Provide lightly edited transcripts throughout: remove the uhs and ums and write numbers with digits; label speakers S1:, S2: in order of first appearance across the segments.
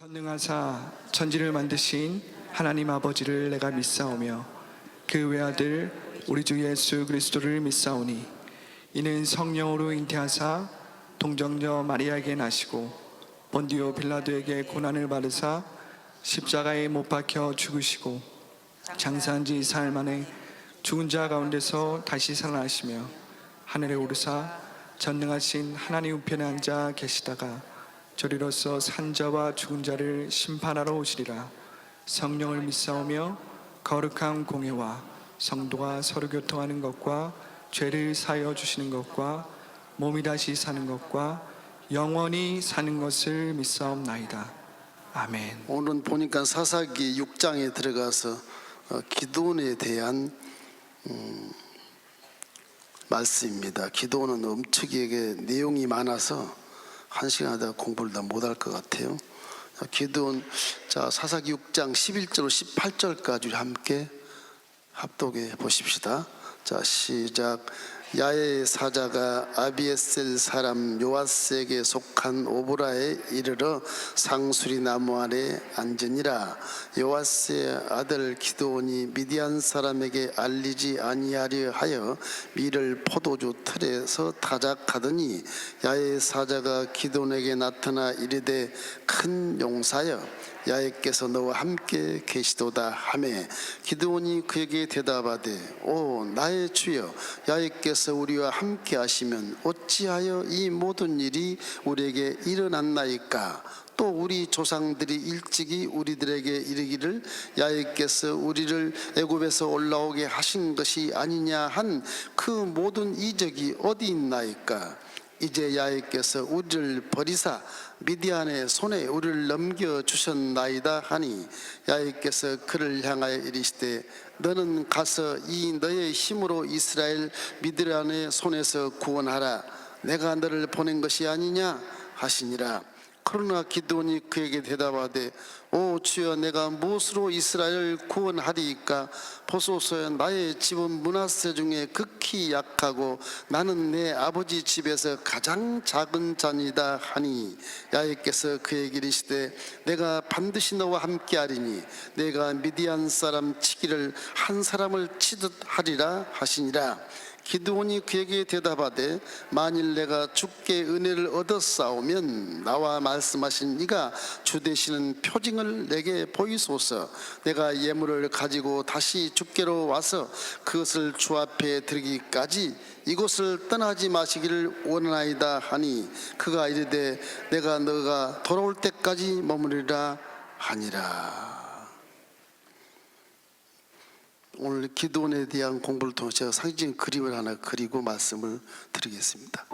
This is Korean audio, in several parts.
S1: 전능하사 천지를 만드신 하나님 아버지를 내가 믿사오며 그 외아들 우리 주 예수 그리스도를 믿사오니 이는 성령으로 잉태하사 동정녀 마리아에게 나시고 본디오 빌라도에게 고난을 받으사 십자가에 못 박혀 죽으시고 장사한 지 사흘 만에 죽은 자 가운데서 다시 살아나시며 하늘에 오르사 전능하신 하나님 우편에 앉아 계시다가 저리로서 산 자와 죽은 자를 심판하러 오시리라. 성령을 믿사오며 거룩한 공회와 성도가 서로 교통하는 것과 죄를 사하여 주시는 것과 몸이 다시 사는 것과 영원히 사는 것을 믿사옵나이다. 아멘.
S2: 오늘은 보니까 사사기 6장에 들어가서 기도원에 대한 말씀입니다. 기도원은 엄청나게 내용이 많아서 한 시간 하다가 공부를 다 못할 것 같아요. 기도원, 사사기 6장 11절 18절까지 함께 합독해 보십시다. 시작. 야의 사자가 아비에셀 사람 요아스에게 속한 오보라에 이르러 상수리 나무 아래 앉으니라. 요아스의 아들 기드온이 미디안 사람에게 알리지 아니하려 하여 밀을 포도주 틀에서 타작하더니 야의 사자가 기드온에게 나타나 이르되 큰 용사여 야훼께서 너와 함께 계시도다 하매 기드온이 그에게 대답하되 오 나의 주여 야훼께서 우리와 함께 하시면 어찌하여 이 모든 일이 우리에게 일어났나이까. 또 우리 조상들이 일찍이 우리들에게 이르기를 야훼께서 우리를 애굽에서 올라오게 하신 것이 아니냐 한 그 모든 이적이 어디 있나이까. 이제 야훼께서 우리를 버리사 미디안의 손에 우리를 넘겨주셨나이다 하니 야훼께서 그를 향하여 이르시되 너는 가서 이 너의 힘으로 이스라엘 미디안의 손에서 구원하라. 내가 너를 보낸 것이 아니냐 하시니라. 그러나 기드온이 그에게 대답하되 오 주여 내가 무엇으로 이스라엘을 구원하리이까. 보소서 나의 집은 므낫세 중에 극히 약하고 나는 내 아버지 집에서 가장 작은 자니다 하니 야훼께서 그에게 이르시되 내가 반드시 너와 함께하리니 내가 미디안 사람 치기를 한 사람을 치듯 하리라 하시니라. 기드온이 그에게 대답하되 만일 내가 주께 은혜를 얻었사오면 나와 말씀하신 이가 주 되시는 표징을 내게 보이소서. 내가 예물을 가지고 다시 주께로 와서 그것을 주 앞에 드리기까지 이곳을 떠나지 마시기를 원하나이다 하니 그가 이르되 내가 너가 돌아올 때까지 머무리라 하니라. 오늘 기도원에 대한 공부를 통해 제가 상징 그림을 하나 그리고 말씀을 드리겠습니다.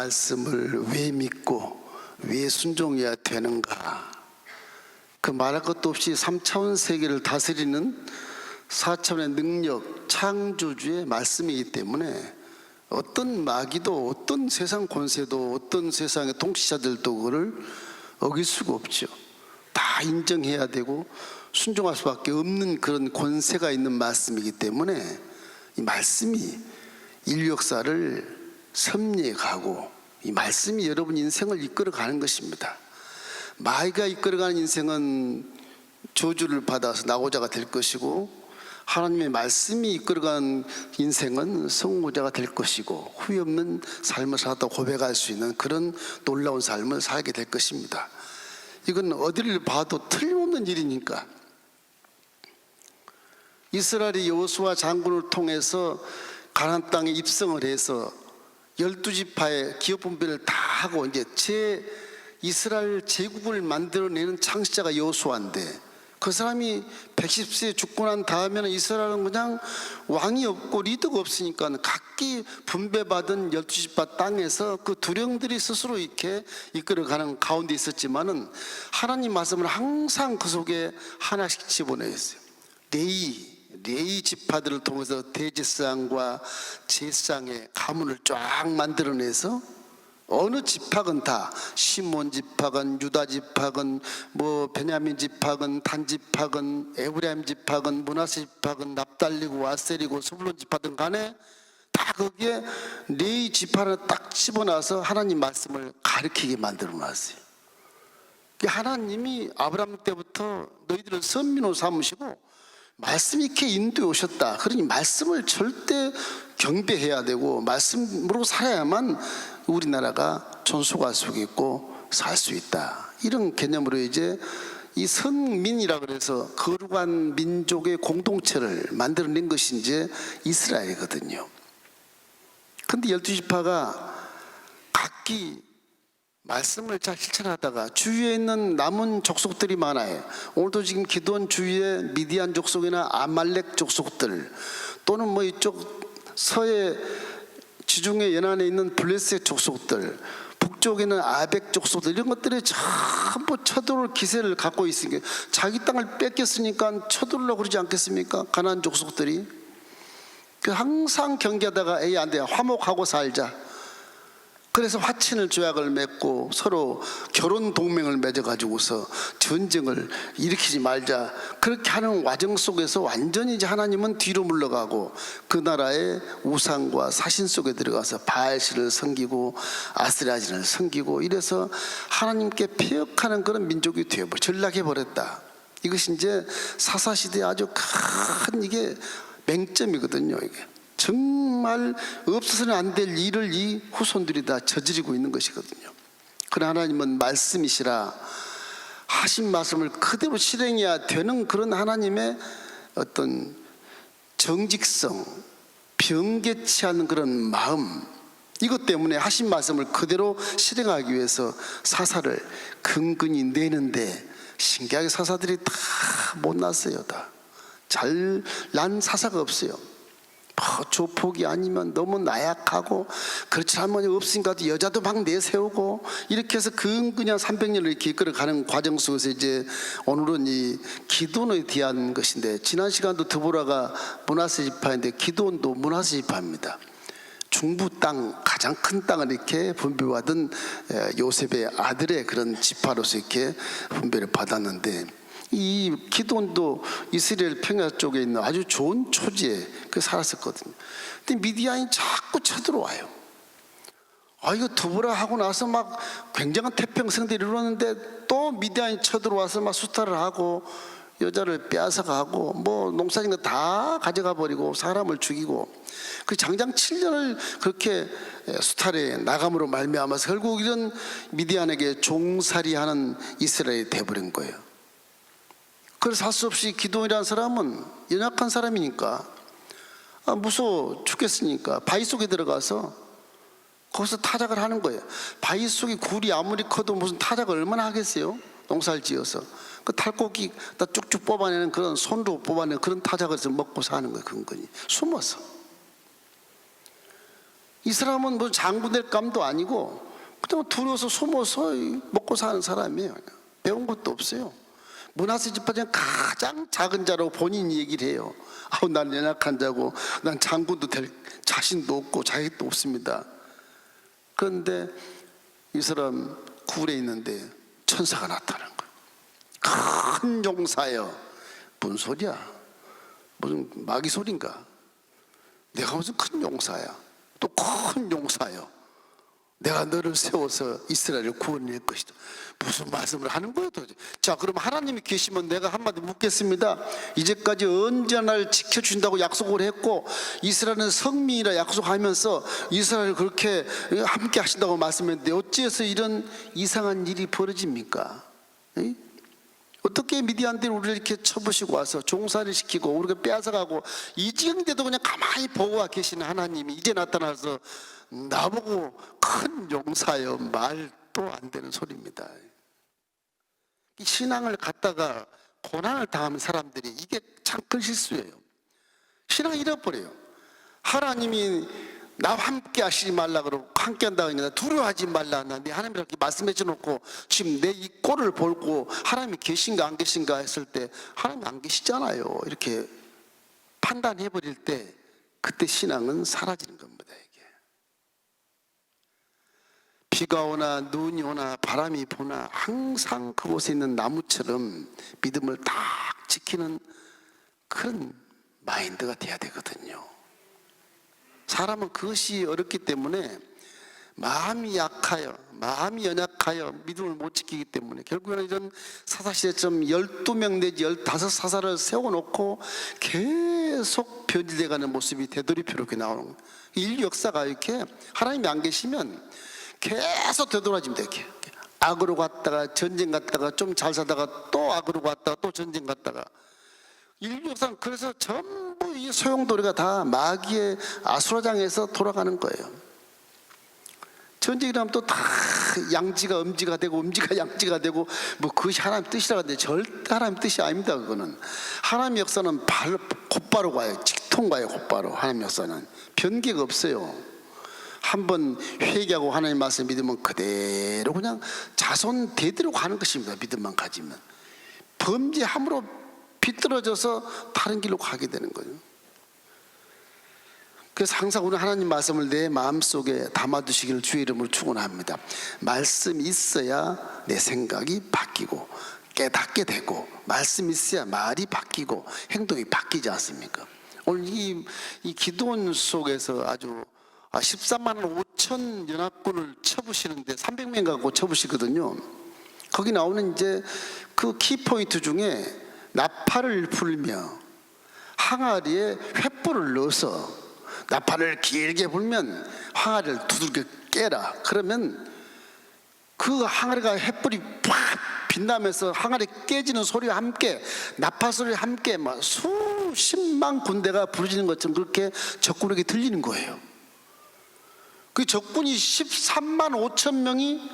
S2: 말씀을 왜 믿고 왜 순종해야 되는가? 그 말할 것도 없이 3차원 세계를 다스리는 4차원의 능력, 창조주의 말씀이기 때문에 어떤 마귀도 어떤 세상 권세도 어떤 세상의 통치자들도 그를 어길 수가 없죠. 다 인정해야 되고 순종할 수밖에 없는 그런 권세가 있는 말씀이기 때문에 이 말씀이 인류 역사를 섭리해 가고 이 말씀이 여러분 인생을 이끌어가는 것입니다. 마귀가 이끌어가는 인생은 저주를 받아서 낙오자가 될 것이고, 하나님의 말씀이 이끌어가는 인생은 성공자가 될 것이고, 후회 없는 삶을 살았다고 고백할 수 있는 그런 놀라운 삶을 살게 될 것입니다. 이건 어디를 봐도 틀림없는 일이니까. 이스라엘이 여호수아 장군을 통해서 가나안 땅에 입성을 해서 12지파의 기업 분배를 다 하고 이제 이스라엘 제국을 만들어내는 창시자가 여호수아인데, 그 사람이 110세에 죽고 난 다음에는 이스라엘은 그냥 왕이 없고 리더가 없으니까 각기 분배받은 12지파 땅에서 그 두령들이 스스로 이렇게 이끌어가는 가운데 있었지만은 하나님 말씀을 항상 그 속에 하나씩 집어넣었어요. 레위 지파들을 통해서 대제사장과 제사장의 가문을 쫙 만들어내서 어느 지파건 다, 시몬 지파건 유다 지파건 뭐 베냐민 지파건 단 지파건 에브라임 지파건 므낫세 지파건 납달리고 아셀이고 스불론 지파든 간에 다 거기에 레위 지파를 딱 집어넣어서 하나님 말씀을 가르치게 만들어 놨어요. 하나님이 아브라함 때부터 너희들을 선민으로 삼으시고 말씀 있게 인도해 오셨다. 그러니 말씀을 절대 경배해야 되고 말씀으로 살아야만 우리나라가 존속할 수 있고 살 수 있다. 이런 개념으로 이제 이 선민이라 그래서 거룩한 민족의 공동체를 만들어낸 것이 이제 이스라엘이거든요. 근데 12지파가 각기 말씀을 잘 실천하다가 주위에 있는 남은 족속들이 많아요. 오늘도 지금 기도원 주위에 미디안 족속이나 아말렉 족속들, 또는 뭐 이쪽 서해 지중해 연안에 있는 블레셋 족속들, 북쪽에는 아벡 족속들, 이런 것들이 전부 쳐들어올 기세를 갖고 있으니까 자기 땅을 뺏겼으니까 쳐들으려고 그러지 않겠습니까? 가나안 족속들이. 항상 경계하다가 에이 안 돼, 화목하고 살자. 그래서 화친을 조약을 맺고 서로 결혼 동맹을 맺어가지고서 전쟁을 일으키지 말자. 그렇게 하는 과정 속에서 완전히 이제 하나님은 뒤로 물러가고 그 나라의 우상과 사신 속에 들어가서 바알신을 섬기고 아스라진을 섬기고 이래서 하나님께 폐역하는 그런 민족이 되어버려 전락해버렸다. 이것이 이제 사사시대에 아주 큰 이게 맹점이거든요. 이게 정말 없어서는 안 될 일을 이 후손들이 다 저지르고 있는 것이거든요. 그러나 하나님은 말씀이시라 하신 말씀을 그대로 실행해야 되는 그런 하나님의 어떤 정직성, 변개치 않는 그런 마음, 이것 때문에 하신 말씀을 그대로 실행하기 위해서 사사를 근근히 내는데, 신기하게 사사들이 다 못났어요. 다 잘난 사사가 없어요. 조폭이 아니면 너무 나약하고, 그렇지 않으면 없으니까 여자도 막 내세우고, 이렇게 해서 근근히 한 300년을 이렇게 이끌어가는 과정 속에서 이제 오늘은 이 기도원에 대한 것인데, 지난 시간도 드보라가 므낫세 지파인데 기도원도 므낫세 지파입니다. 중부 땅, 가장 큰 땅을 이렇게 분배받은 요셉의 아들의 그런 지파로서 이렇게 분배를 받았는데, 이 기도원도 이스라엘 평야 쪽에 있는 아주 좋은 초지에 살았었거든요. 근데 미디안이 자꾸 쳐들어와요. 이거 드보라 하고 나서 막 굉장한 태평성들이 이루었는데 또 미디안이 쳐들어와서 막 수탈을 하고 여자를 빼앗아가고 뭐 농사진 거 다 가져가 버리고 사람을 죽이고, 그 장장 7년을 그렇게 수탈해 나감으로 말미암아서 결국 이런 미디안에게 종살이하는 이스라엘이 돼버린 거예요. 그래서 할 수 없이 기도원이라는 사람은 연약한 사람이니까 무서워 죽겠으니까 바위 속에 들어가서 거기서 타작을 하는 거예요. 바위 속에 굴이 아무리 커도 무슨 타작을 얼마나 하겠어요? 농사를 지어서 그 탈곡기 다 쭉쭉 뽑아내는 그런, 손으로 뽑아내는 그런 타작을 해서 먹고 사는 거예요. 근근히 숨어서. 이 사람은 뭐 장군 될 감도 아니고 그냥 두려워서 숨어서 먹고 사는 사람이에요. 그냥. 배운 것도 없어요. 므낫세 지파 중에 가장 작은 자라고 본인이 얘기를 해요. 아우, 난 연약한 자고 난 장군도 될 자신도 없고 자격도 없습니다. 그런데 이 사람 굴에 있는데 천사가 나타난 거예요. 큰 용사여. 뭔 소리야? 무슨 마귀 소린가? 내가 무슨 큰 용사야? 또 큰 용사여. 내가 너를 세워서 이스라엘을 구원할 것이다. 무슨 말씀을 하는 거예요 도대체? 자, 그럼 하나님이 계시면 내가 한마디 묻겠습니다. 이제까지 언제나 날 지켜준다고 약속을 했고 이스라엘은 성민이라 약속하면서 이스라엘을 그렇게 함께 하신다고 말씀했는데 어찌해서 이런 이상한 일이 벌어집니까? 에? 어떻게 미디안들이 우리를 이렇게 쳐부시고 와서 종살이 시키고 우리가 빼앗아가고 이 지경인데도 그냥 가만히 보고 계시는 하나님이 이제 나타나서 나보고 큰 용사여. 말도 안 되는 소리입니다. 이 신앙을 갖다가 고난을 당하는 사람들이 이게 참 큰 실수예요. 신앙 잃어버려요. 하나님이 나와 함께 하시지 말라 그러고 함께 한다고 하니까 두려워하지 말라. 내 하나님이 이렇게 말씀해 주놓고 지금 내 이 꼴을 보고 하나님이 계신가 안 계신가 했을 때 하나님이 안 계시잖아요. 이렇게 판단해 버릴 때 그때 신앙은 사라지는 겁니다. 비가 오나 눈이 오나 바람이 부나 항상 그곳에 있는 나무처럼 믿음을 딱 지키는 그런 마인드가 돼야 되거든요. 사람은 그것이 어렵기 때문에 마음이 약하여 마음이 연약하여 믿음을 못 지키기 때문에 결국에는 이런 사사시대처럼 12명 내지 15사사를 세워놓고 계속 변질돼가는 모습이 되돌이표로 이렇게 나오는 거예요. 인류 역사가 이렇게 하나님이 안 계시면 계속 되돌아집니다. 이렇게 악으로 갔다가 전쟁 갔다가 좀 잘 살다가 또 악으로 갔다가 또 전쟁 갔다가 인류 역사는 그래서 전부 이 소용돌이가 다 마귀의 아수라장에서 돌아가는 거예요. 전쟁이라면 또 다 양지가 음지가 되고 음지가 양지가 되고 뭐 그것이 하나님 뜻이라고 하는데 절대 하나님 뜻이 아닙니다. 그거는 하나님 역사는 곧바로 가요. 직통 가요. 곧바로 하나님 역사는 변개가 없어요. 한번 회개하고 하나님 말씀 믿으면 그대로 그냥 자손 대대로 가는 것입니다. 믿음만 가지면 범죄함으로 비뚤어져서 다른 길로 가게 되는 거예요. 그래서 항상 우리 하나님 말씀을 내 마음속에 담아두시기를 주의 이름으로 축원합니다. 말씀이 있어야 내 생각이 바뀌고 깨닫게 되고 말씀이 있어야 말이 바뀌고 행동이 바뀌지 않습니까? 오늘 이 기도원 속에서 아주 13만 5천 연합군을 쳐부시는데 300명 갖고 쳐부시거든요. 거기 나오는 이제 그 키포인트 중에 나팔을 불며 항아리에 횃불을 넣어서 나팔을 길게 불면 항아리를 두들겨 깨라. 그러면 그 항아리가 횃불이 팍 빛나면서 항아리 깨지는 소리와 함께 나팔 소리와 함께 막 수십만 군대가 부르짖는 것처럼 그렇게 적군에게 들리는 거예요. 그 적군이 13만 5천 명이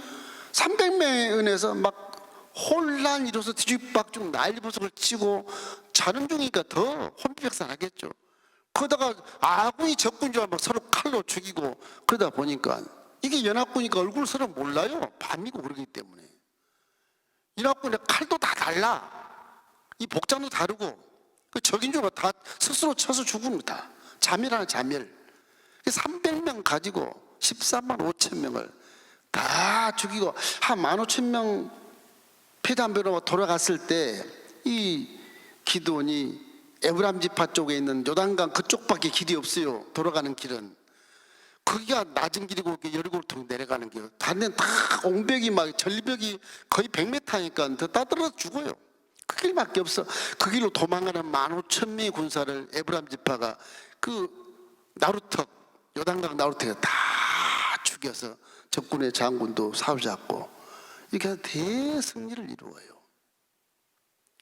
S2: 300명에 은해서 막 혼란 이뤄서 뒤죽박죽 난리부석을 치고 자는 중이니까 더 혼비백산하겠죠. 그러다가 아군이 적군인 줄 알고 서로 칼로 죽이고 그러다 보니까 이게 연합군이니까 얼굴 서로 몰라요. 밤이고 그러기 때문에 연합군의 칼도 다 달라. 이 복장도 다르고 그 적인 줄 알고 다 스스로 쳐서 죽습니다. 자멸하는 자멸. 300명 가지고 13만 5천 명을 다 죽이고 한 15,000명 폐단배로 돌아갔을 때 이 기드온이 에브람 지파 쪽에 있는 요단강 그쪽밖에 길이 없어요. 돌아가는 길은 거기가 낮은 길이고 여리고를 통해 내려가는 길. 다른 데는 다 옹벽이 막 전리벽이 거의 100m니까 더 따들어서 죽어요. 그 길밖에 없어. 그 길로 도망가는 15,000명의 군사를 에브람 지파가 그 나루턱 요단강 나루턱에 다 죽여서 적군의 장군도 사로잡고 이렇게 해서 대승리를 이루어요.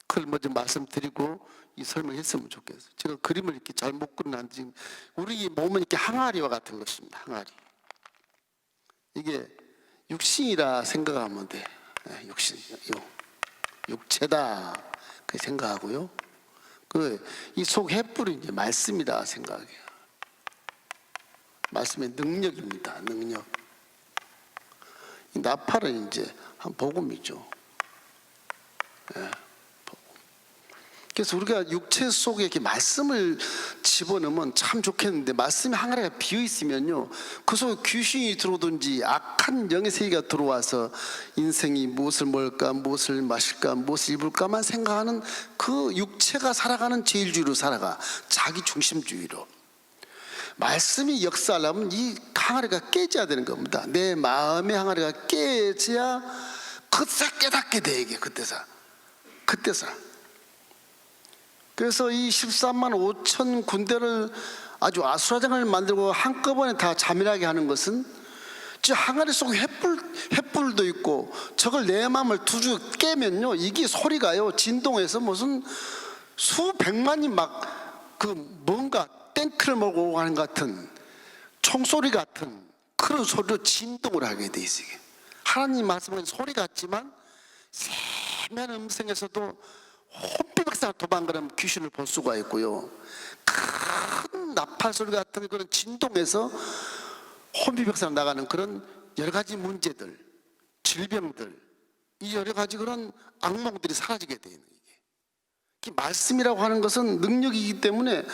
S2: 그걸 먼저 말씀드리고 이 설명했으면 좋겠어요. 제가 그림을 이렇게 잘 못 그려놨는지 우리 몸은 이렇게 항아리와 같은 것입니다. 항아리. 이게 육신이라 생각하면 돼. 육신, 육체다 그 생각하고요. 이 속 횃불이 이제 말씀이다 생각해요. 말씀의 능력입니다. 능력. 이 나팔은 이제 한 복음이죠. 예, 복음. 그래서 우리가 육체 속에 이렇게 말씀을 집어넣으면 참 좋겠는데, 말씀이 항아리가 비어 있으면요, 그 속에 귀신이 들어오든지 악한 영의 세계가 들어와서 인생이 무엇을 먹을까, 무엇을 마실까, 무엇을 입을까만 생각하는 그 육체가 살아가는 제일주의로 살아가, 자기 중심주의로. 말씀이 역사하려면 이 항아리가 깨져야 되는 겁니다. 내 마음의 항아리가 깨져야 그때 깨닫게 돼. 이게 그때서 그래서 이 13만 5천 군대를 아주 아수라장을 만들고 한꺼번에 다 자멸하게 하는 것은, 저 항아리 속에 횃불도 있고, 저걸 내 마음을 두주 깨면요, 이게 소리가요, 진동해서 무슨 수백만이 막 그 뭔가 탱크를 몰고 가는 것 같은, 총소리 같은 그런 소리로 진동을 하게 돼 있어요. 하나님 말씀은 소리 같지만 세미한 음성에서도 혼비백산 도망가는 귀신을 볼 수가 있고요, 큰 나팔 소리 같은 그런 진동에서 혼비백산 나가는 그런 여러 가지 문제들, 질병들, 이 여러 가지 그런 악몽들이 사라지게 되는, 이게 말씀이라고 하는 것은 능력이기 때문에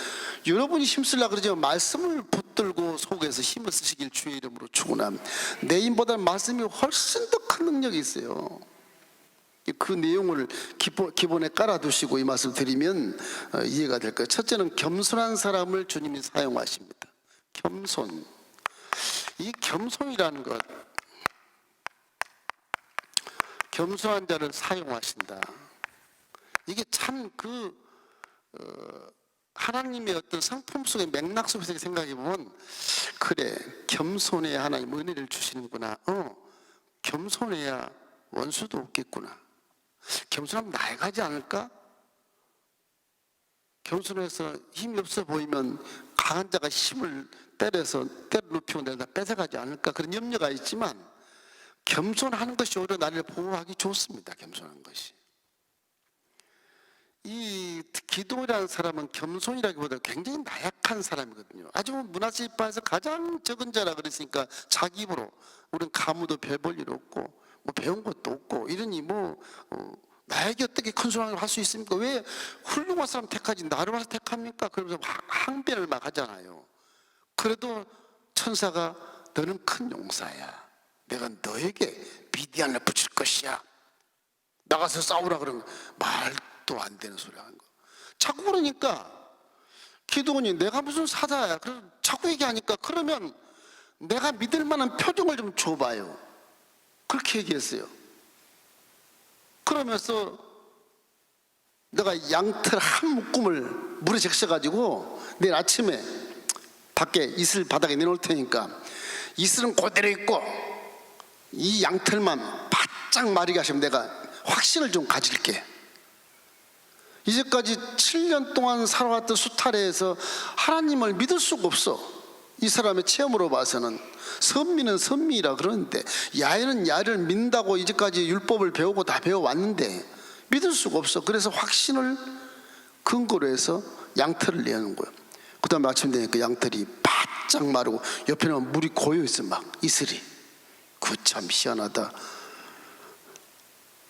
S2: 여러분이 힘쓰려고 그러죠. 말씀을 붙들고 속에서 힘을 쓰시길 주의 이름으로 축원합니다. 내 힘보다는 말씀이 훨씬 더 큰 능력이 있어요. 그 내용을 기본에 깔아두시고 이 말씀 드리면 이해가 될 거예요. 첫째는 겸손한 사람을 주님이 사용하십니다. 겸손. 이 겸손이라는 것, 겸손한 자를 사용하신다. 이게 참 하나님의 어떤 상품 속의 맥락 속에서 생각해 보면, 그래, 겸손해야 하나님 은혜를 주시는구나. 겸손해야 원수도 없겠구나. 겸손하면 나아가지 않을까? 겸손해서 힘이 없어 보이면 강한 자가 힘을 때려 눕히고 내가 뺏어가지 않을까, 그런 염려가 있지만, 겸손하는 것이 오히려 나를 보호하기 좋습니다. 겸손한 것이. 이 기도라는 사람은 겸손이라기보다 굉장히 나약한 사람이거든요. 아주 문화시파에서 가장 적은 자라 그랬으니까 자기 입으로 우리는 가무도 별 볼 일 없고 뭐 배운 것도 없고 이러니 나에게 어떻게 큰 소망을 할 수 있습니까? 왜 훌륭한 사람 택하지 나를 와서 택합니까? 그러면서 항변을 막 하잖아요. 그래도 천사가 너는 큰 용사야, 내가 너에게 미디안을 붙일 것이야, 나가서 싸우라 그러면 말도 안 되는 소리 하는 거. 자꾸 그러니까 기도원이 내가 무슨 사자야, 자꾸 얘기하니까, 그러면 내가 믿을 만한 표정을 좀 줘봐요. 그렇게 얘기했어요. 그러면서 내가 양털 한 묶음을 물에 적셔가지고 내일 아침에 밖에 이슬 바닥에 내놓을 테니까 이슬은 그대로 있고 이 양털만 바짝 마르게 하시면 내가 확신을 좀 가질게. 이제까지 7년 동안 살아왔던 수탈에서 하나님을 믿을 수가 없어. 이 사람의 체험으로 봐서는 선미는 선미라 그러는데, 야훼는 야훼를 믿는다고 이제까지 율법을 배우고 다 배워왔는데 믿을 수가 없어. 그래서 확신을 근거로 해서 양털을 내는 거예요. 그 다음에 아침 되니까 양털이 바짝 마르고 옆에는 물이 고여있어, 막 이슬이. 그 참 희한하다.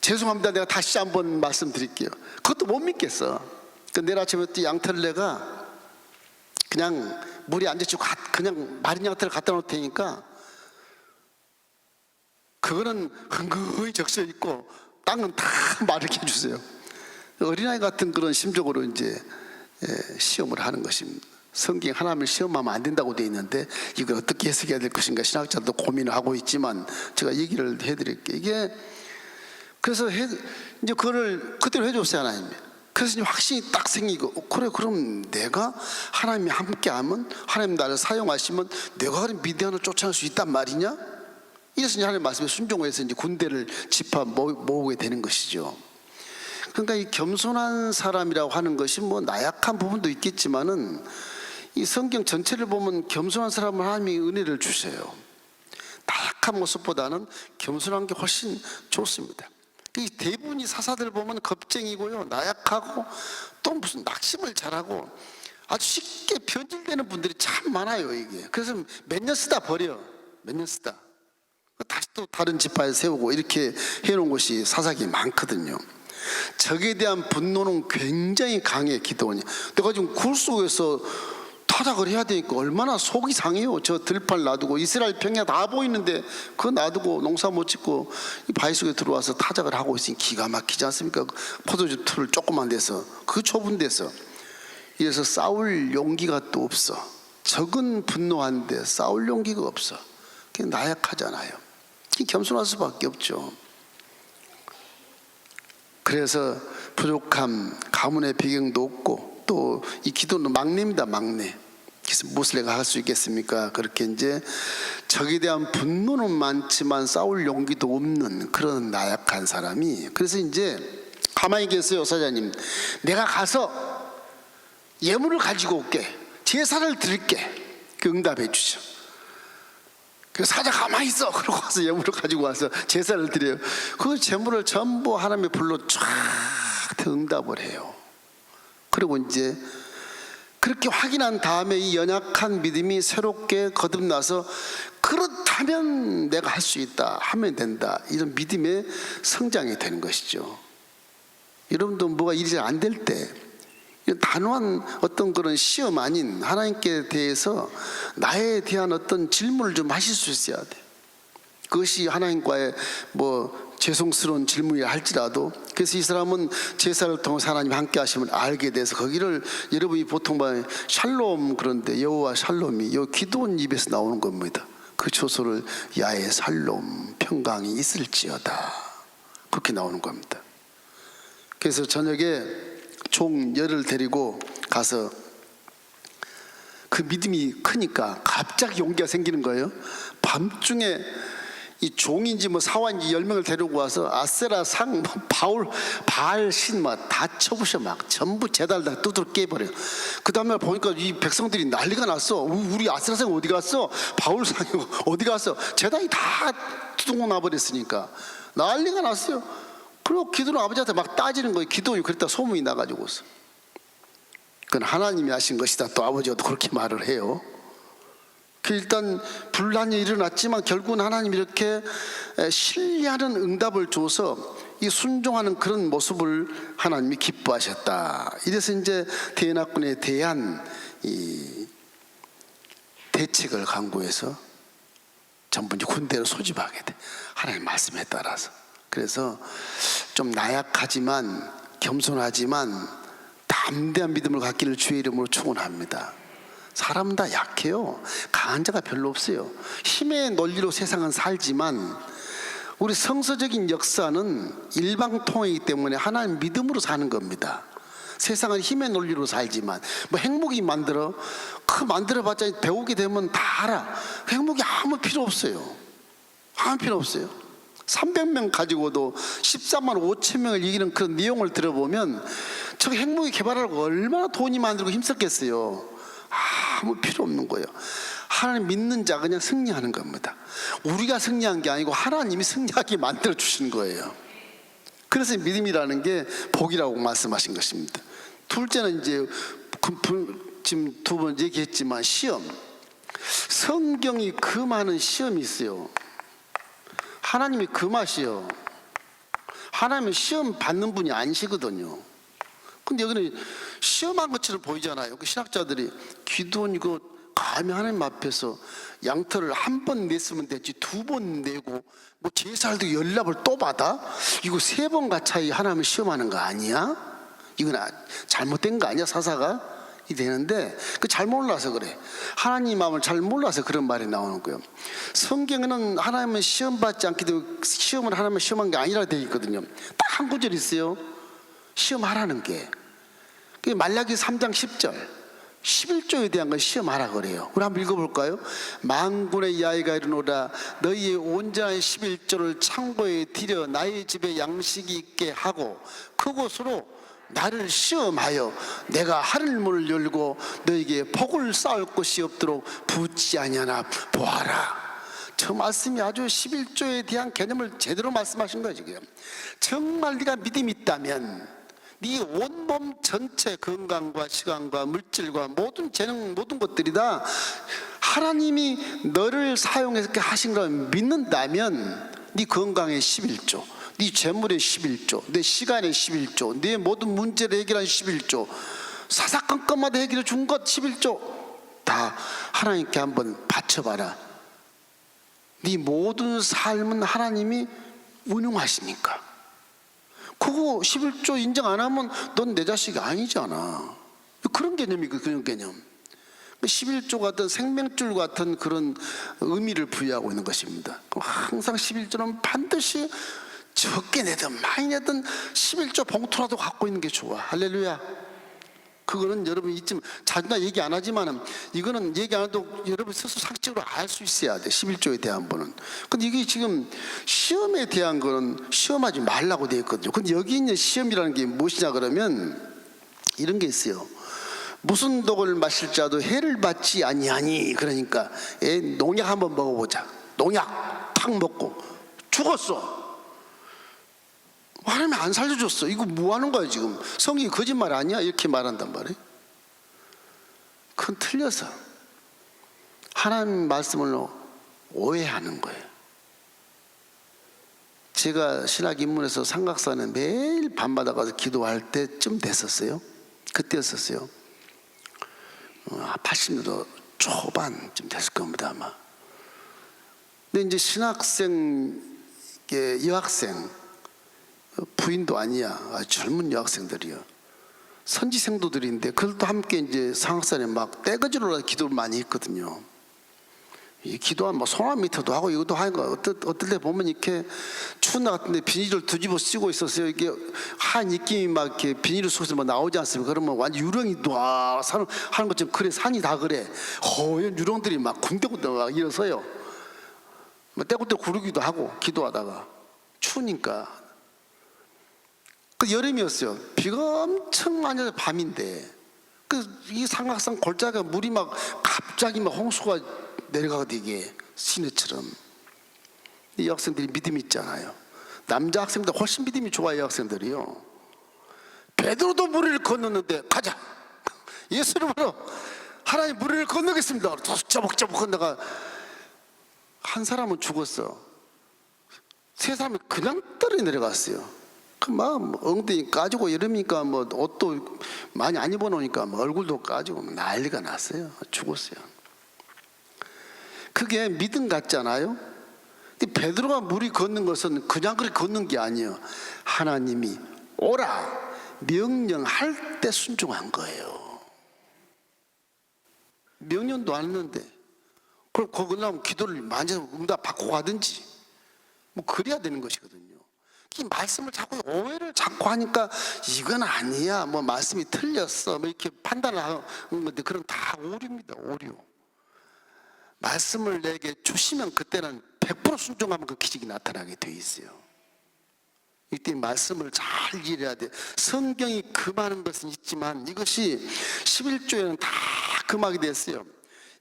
S2: 죄송합니다. 내가 다시 한번 말씀드릴게요. 그것도 못 믿겠어. 내일 아침에 또 양털을 내가 그냥 물에 앉아주고 그냥 마른 양털을 갖다 놓을 테니까 그거는 흥건히 적셔 있고 땅은 다 마르게 해주세요. 어린아이 같은 그런 심적으로 이제 시험을 하는 것입니다. 성경 하나님을 시험하면 안 된다고 되어 있는데 이걸 어떻게 해석해야 될 것인가 신학자도 고민을 하고 있지만 제가 얘기를 해드릴게요. 이게 그래서 이제 그거를 그대로 해줬어요, 하나님이. 그래서 이제 확신이 딱 생기고, 그래, 그럼 내가 하나님이 함께하면, 하나님 나를 사용하시면 내가 그럼 미디안을 쫓아낼 수 있단 말이냐? 이래서 이제 하나님 말씀에 순종해서 이제 군대를 집합 모으게 되는 것이죠. 그러니까 이 겸손한 사람이라고 하는 것이 뭐 나약한 부분도 있겠지만은 이 성경 전체를 보면 겸손한 사람은 하나님이 은혜를 주세요. 나약한 모습보다는 겸손한 게 훨씬 좋습니다. 이 대부분이 사사들 보면 겁쟁이고요, 나약하고 또 무슨 낙심을 잘하고 아주 쉽게 변질되는 분들이 참 많아요. 이게 그래서 몇 년 쓰다 버려. 몇 년 쓰다 다시 또 다른 지파에 세우고 이렇게 해놓은 곳이 사사기 많거든요. 적에 대한 분노는 굉장히 강해. 기드온이 내가 지금 굴 속에서 타작을 해야 되니까 얼마나 속이 상해요. 저 들판 놔두고 이스라엘 평야 다 보이는데 그거 놔두고 농사 못 짓고 이 바위 속에 들어와서 타작을 하고 있으니 기가 막히지 않습니까? 포도주 틀 조그만 데서 그 좁은 데서. 이래서 싸울 용기가 또 없어. 적은 분노한데 싸울 용기가 없어. 그게 나약하잖아요. 겸손할 수밖에 없죠. 그래서 부족함, 가문의 배경도 없고 또 이 기도는 막내입니다. 막내. 그래서 무엇을 내가 할 수 있겠습니까? 그렇게 이제 적에 대한 분노는 많지만 싸울 용기도 없는 그런 나약한 사람이. 그래서 이제 가만히 계세요. 사자님, 내가 가서 예물을 가지고 올게, 제사를 드릴게. 그 응답해 주죠. 그래서 사자 가만히 있어. 그러고 와서 예물을 가지고 와서 제사를 드려요. 그 제물을 전부 하나님의 불로 쫙 응답을 해요. 그리고 이제 그렇게 확인한 다음에 이 연약한 믿음이 새롭게 거듭나서 그렇다면 내가 할 수 있다, 하면 된다, 이런 믿음의 성장이 되는 것이죠. 여러분도 뭐가 일이 잘 안 될 때 단호한 어떤 그런 시험 아닌 하나님께 대해서 나에 대한 어떤 질문을 좀 하실 수 있어야 돼. 그것이 하나님과의 죄송스러운 질문이라 할지라도. 그래서 이 사람은 제사를 통해서 하나님 함께 하심을 알게 돼서 거기를 여러분이 보통 샬롬, 그런데 여호와 샬롬이 요 기도원 입에서 나오는 겁니다. 그 초소를 야의 살롬, 평강이 있을지어다, 그렇게 나오는 겁니다. 그래서 저녁에 종 열을 데리고 가서 그 믿음이 크니까 갑자기 용기가 생기는 거예요. 밤중에 이 종인지 사환인지 10명을 데리고 와서 아세라 상, 바알 신 다 쳐부셔. 막 전부 제달 다 두드러 깨버려요. 그 다음에 보니까 이 백성들이 난리가 났어. 우리 아세라 상 어디 갔어? 바울 상이 어디 갔어? 제단이 다 두둥 나버렸으니까 난리가 났어요. 그리고 기도는 아버지한테 막 따지는 거예요. 기도는 그랬다 소문이 나가지고서. 그건 하나님이 하신 것이다. 또 아버지가 또 그렇게 말을 해요. 일단 분란이 일어났지만 결국은 하나님이 이렇게 신뢰하는 응답을 줘서 이 순종하는 그런 모습을 하나님이 기뻐하셨다. 이래서 이제 대연합군에 대한 이 대책을 강구해서 전부 이제 군대로 소집하게 돼. 하나님 말씀에 따라서. 그래서 좀 나약하지만 겸손하지만 담대한 믿음을 갖기를 주의 이름으로 축원합니다. 사람은 다 약해요. 강한 자가 별로 없어요. 힘의 논리로 세상은 살지만 우리 성서적인 역사는 일방통이기 때문에 하나님 믿음으로 사는 겁니다. 세상은 힘의 논리로 살지만 핵무기 만들어봤자 배우게 되면 다 알아. 핵무기 아무 필요 없어요. 아무 필요 없어요. 300명 가지고도 14만 5천 명을 이기는 그런 내용을 들어보면 저 핵무기 개발하려고 얼마나 돈이 만들고 힘썼겠어요. 아무 필요 없는 거예요. 하나님 믿는 자 그냥 승리하는 겁니다. 우리가 승리한 게 아니고 하나님이 승리하게 만들어 주신 거예요. 그래서 믿음이라는 게 복이라고 말씀하신 것입니다. 둘째는 이제 지금 두 번 얘기했지만 시험. 성경이 그 많은 시험이 있어요. 하나님이 그 맛이요. 하나님은 시험 받는 분이 아니시거든요. 근데 여기는 시험한 것처럼 보이잖아요. 그 신학자들이 기도원 이거 감히 하나님 앞에서 양털을 한 번 냈으면 됐지 2번 내고 제사도 연락을 또 받아? 이거 3번 가차이 하나님을 시험하는 거 아니야? 이건 잘못된 거 아니야? 사사가? 이 되는데 그 잘 몰라서 그래. 하나님 마음을 잘 몰라서 그런 말이 나오는 거예요. 성경에는 하나님은 시험받지 않게 되고 시험을 하나님은 시험한 게 아니라 되어 있거든요. 딱 한 구절 있어요. 시험하라는 게. 그게 말라기 3장 10절 11조에 대한 건 시험하라 그래요. 우리 한번 읽어볼까요? 만군의 야훼가 이르노라 너희의 온전한 11조를 창고에 들여 나의 집에 양식이 있게 하고 그곳으로 나를 시험하여 내가 하늘문을 열고 너에게 복을 쌓을 곳이 없도록 붙지 아니하나 보아라. 저 말씀이 아주 11조에 대한 개념을 제대로 말씀하신 거예요. 지금 정말 네가 믿음이 있다면 네 온몸 전체 건강과 시간과 물질과 모든 재능 모든 것들이 다 하나님이 너를 사용해서 이렇게 하신 걸 믿는다면 네 건강에 11조, 네 재물에 11조, 내 시간에 11조, 내 모든 문제를 해결한 11조, 사사건건마다 해결해 준 것 11조 다 하나님께 한번 바쳐봐라. 네 모든 삶은 하나님이 운용하시니까. 그거 11조 인정 안 하면 넌 내 자식이 아니잖아. 그런 개념이 그런 개념. 11조 같은 생명줄 같은 그런 의미를 부여하고 있는 것입니다. 항상 11조는 반드시 적게 내든 많이 내든 11조 봉투라도 갖고 있는 게 좋아. 할렐루야. 그거는 여러분 이쯤 자주 나 얘기 안 하지만은 이거는 얘기 안 해도 여러분 스스로 상식적으로 알 수 있어야 돼. 11조에 대한 거는. 근데 이게 지금 시험에 대한 거는 시험하지 말라고 되어 있거든요. 근데 여기 있는 시험이라는 게 무엇이냐 그러면 이런 게 있어요. 무슨 독을 마실 자도 해를 받지 아니하니. 그러니까 농약 한번 먹어보자. 농약 탁 먹고 죽었어. 하나님이 안 살려줬어. 이거 뭐 하는 거야 지금? 성경이 거짓말 아니야? 이렇게 말한단 말이에요. 그건 틀려서 하나님 말씀을 오해하는 거예요. 제가 신학 입문해서 삼각산에 매일 밤마다 가서 기도할 때쯤 됐었어요. 그때였었어요. 80년도 초반쯤 됐을 겁니다 아마. 근데 이제 신학생, 여학생, 부인도 아니야. 젊은 여학생들이요. 선지 생도들인데 그들도 함께 이제 상학산에 막 떼거지로 기도를 많이 했거든요. 이 기도한 뭐 소나 밑에도 하고 이것도 하는 거 어떨 때 보면 이렇게 추운 날 같은데 비닐을 뒤집어 쓰고 있었어요. 이게 한 입김이 막 이렇게 비닐 속에서 막 나오지 않습니까? 그러면 완전 유령이 와 하는 것처럼 그래 산이 다 그래. 허연 유령들이 막 군데군데 막 일어서요. 뭐 때부터 구르기도 하고 기도하다가 추우니까. 그 여름이었어요. 비가 엄청 많이 와서 밤인데 이 삼각산 골짜기가 물이 막 갑자기 막 홍수가 내려가거든요. 이게 시내처럼. 이 여학생들이 믿음이 있잖아요. 남자 학생들 훨씬 믿음이 좋아요. 여학생들이요. 베드로도 무리를 건넜는데 가자 예수 이름으로 하나님 무리를 건너겠습니다. 저벅저벅 건너가 한 사람은 죽었어. 세 사람은 그냥 떨어 내려갔어요. 막 엉덩이 까지고 여름이니까 뭐 옷도 많이 안 입어놓으니까 뭐 얼굴도 까지고 난리가 났어요. 죽었어요. 그게 믿음 같잖아요. 근데 베드로가 물이 걷는 것은 그냥 그렇게 걷는 게 아니에요. 하나님이 오라 명령할 때 순종한 거예요. 명령도 안 했는데 그럼 거기 나오면 기도를 많이 응답 받고 가든지 뭐 그래야 되는 것이거든요. 이 말씀을 자꾸 오해를 자꾸 하니까 이건 아니야 뭐 말씀이 틀렸어 뭐 이렇게 판단을 하는 건데 그런 다 오류입니다. 오류. 말씀을 내게 주시면 그때는 100% 순종하면 그 기적이 나타나게 돼 있어요. 이때 말씀을 잘 이해해야 돼. 성경이 금하는 것은 있지만 이것이 11조에는 다 금하게 됐어요.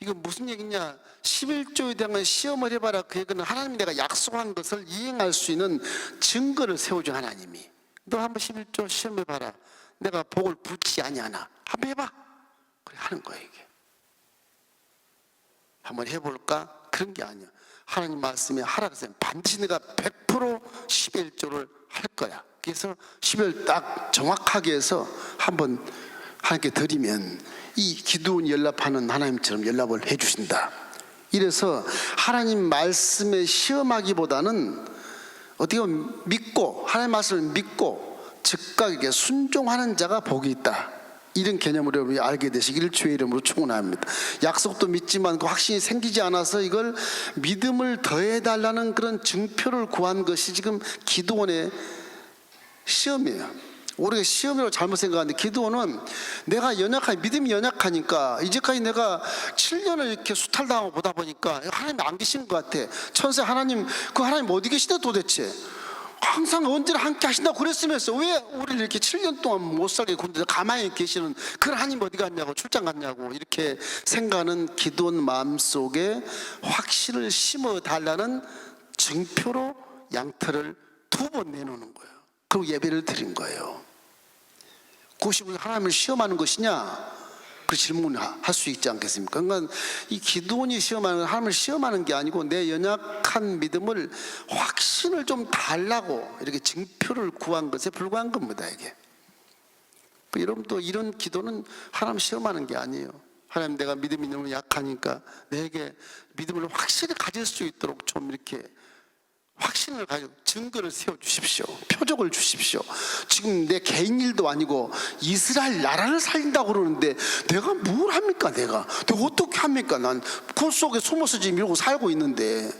S2: 이거 무슨 얘기냐? 11조에 대한 시험을 해봐라. 그 얘기는 하나님이 내가 약속한 것을 이행할 수 있는 증거를 세워준 하나님이. 너 한번 11조 시험해봐라. 내가 복을 붙지 아니하나. 한번 해봐. 그래 하는 거야 이게. 한번 해볼까? 그런 게 아니야. 하나님 말씀에 하라 그랬어요. 반드시 내가 100% 11조를 할 거야. 그래서 11 딱 정확하게 해서 한번 하나님께 드리면 이 기도원 연락하는 하나님처럼 연락을 해주신다. 이래서 하나님 말씀에 시험하기보다는 어떻게 보면 믿고 하나님 말씀을 믿고 즉각 순종하는 자가 복이 있다. 이런 개념으로 여러분이 알게 되시기를 주의 이름으로 축원합니다. 약속도 믿지만 그 확신이 생기지 않아서 이걸 믿음을 더해달라는 그런 증표를 구한 것이 지금 기도원의 시험이에요. 우리가 시험이라고 잘못 생각하는데 기도원은 내가 믿음이 연약하니까 이제까지 내가 7년을 이렇게 수탈당하고 보다 보니까 하나님이 안 계신 것 같아. 천세 하나님, 그 하나님 어디 계시대 도대체? 항상 언제나 함께 하신다고 그랬으면서 왜 우리를 이렇게 7년 동안 못 살게 군데 가만히 계시는 그 하나님 어디 갔냐고 출장 갔냐고 이렇게 생각하는 기도원 마음속에 확신을 심어달라는 증표로 양털을 2번 내놓는 거예요. 그리고 예배를 드린 거예요. 그것이 하나님을 시험하는 것이냐? 그 질문을 할 수 있지 않겠습니까? 그러니까 이 기도원이 시험하는 건 하나님을 시험하는 게 아니고 내 연약한 믿음을 확신을 좀 달라고 이렇게 증표를 구한 것에 불과한 겁니다. 이게 여러분 또 이런 기도는 하나님 시험하는 게 아니에요. 하나님, 내가 믿음이 너무 약하니까 내게 믿음을 확실히 가질 수 있도록 좀 이렇게 확신을 가지고 증거를 세워주십시오. 표적을 주십시오. 지금 내 개인 일도 아니고 이스라엘 나라를 살린다고 그러는데 내가 뭘 합니까? 내가 어떻게 합니까? 난 그 속에 숨어서 지금 이러고 살고 있는데,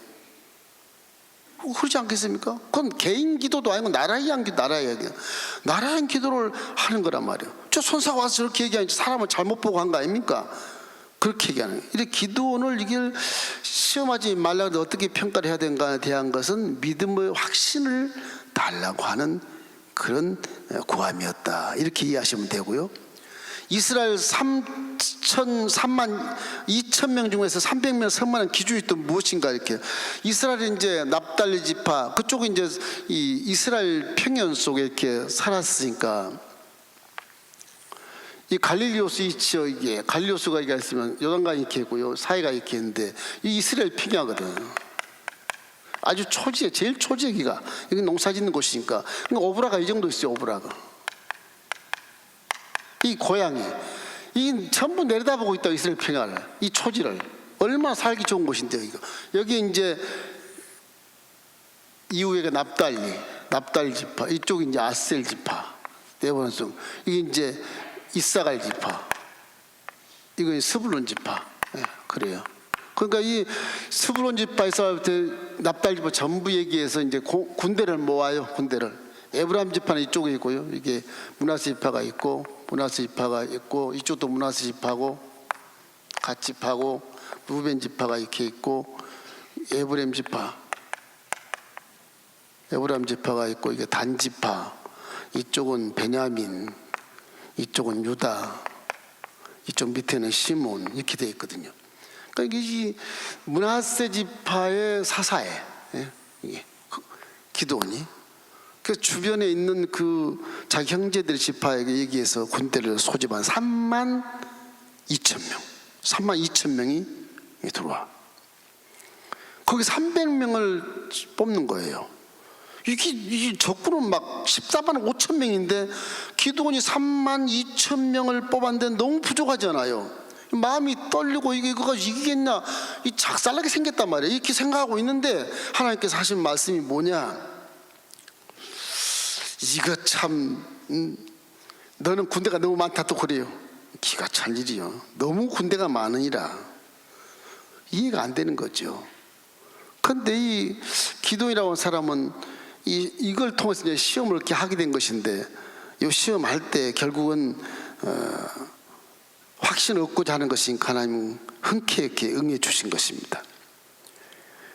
S2: 그러지 않겠습니까? 그건 개인 기도도 아니고 나라의 양 기도, 나라의 기도를 하는 거란 말이에요. 저 선사가 와서 저렇게 얘기하니까 사람을 잘못 보고 한 거 아닙니까? 그렇게 얘기하는 거예요. 이렇게 기도원을 이걸 시험하지 말라고 어떻게 평가를 해야 되는가에 대한 것은 믿음의 확신을 달라고 하는 그런 구함이었다, 이렇게 이해하시면 되고요. 이스라엘 3만 2천 명 중에서 300명 선만한 기준이 또 무엇인가, 이렇게 이스라엘이 이제 납달리 지파 그쪽은 이제 이 이스라엘 평연 속에 이렇게 살았으니까, 이 갈릴리오스 이치어, 이게 갈릴리오스가 이게 있으면 요단강이 이렇게 있고요, 사이가 이렇게 있는데 이 이스라엘 평야거든. 아주 초지에 제일 초지기가 여기 농사 짓는 곳이니까. 그러니까 오브라가 이 정도 있어요. 오브라가 이 고향이 이 전부 내려다보고 있다. 이스라엘 평야를, 이 초지를 얼마나 살기 좋은 곳인데 이거. 여기 이제 이후에 납달리 지파, 이쪽이 이제 아셀 지파, 네번성, 이게 이제 이사갈 지파, 이거 스불론 지파. 그래요. 그러니까 이 스불론 지파에서 납달리 지파 전부 얘기해서 이제 군대를 모아요. 군대를. 에브라임 지파는 이쪽에 있고요. 이게 므낫세 지파가 있고, 이쪽도 므낫세 지파고, 갓 지파고, 루벤 지파가 이렇게 있고, 에브라임 지파가 있고, 이게 단 지파, 이쪽은 베냐민, 이쪽은 유다, 이쪽 밑에는 시몬, 이렇게 되어 있거든요. 그러니까 이 므낫세 지파의 사사에, 이게 기도원이 그 주변에 있는 그 자기 형제들 지파에게 얘기해서 군대를 소집한 3만 2천 명이 들어와. 거기 300명을 뽑는 거예요. 이게 적군은 막 14만 5천 명인데 기도원이 3만 2천 명을 뽑았는데 너무 부족하잖아요. 마음이 떨리고 이거 이기겠냐, 이 작살나게 생겼단 말이에요. 이렇게 생각하고 있는데 하나님께서 하신 말씀이 뭐냐, 이거 참 너는 군대가 너무 많다 또 그래요. 기가 찰 일이요. 너무 군대가 많으니라 이해가 안 되는 거죠. 그런데 이 기도원이라고 하는 사람은 이걸 통해서 이제 시험을 이렇게 하게 된 것인데, 이 시험할 때 결국은 확신을 얻고자 하는 것이니까 하나님은 흔쾌히 응해 주신 것입니다.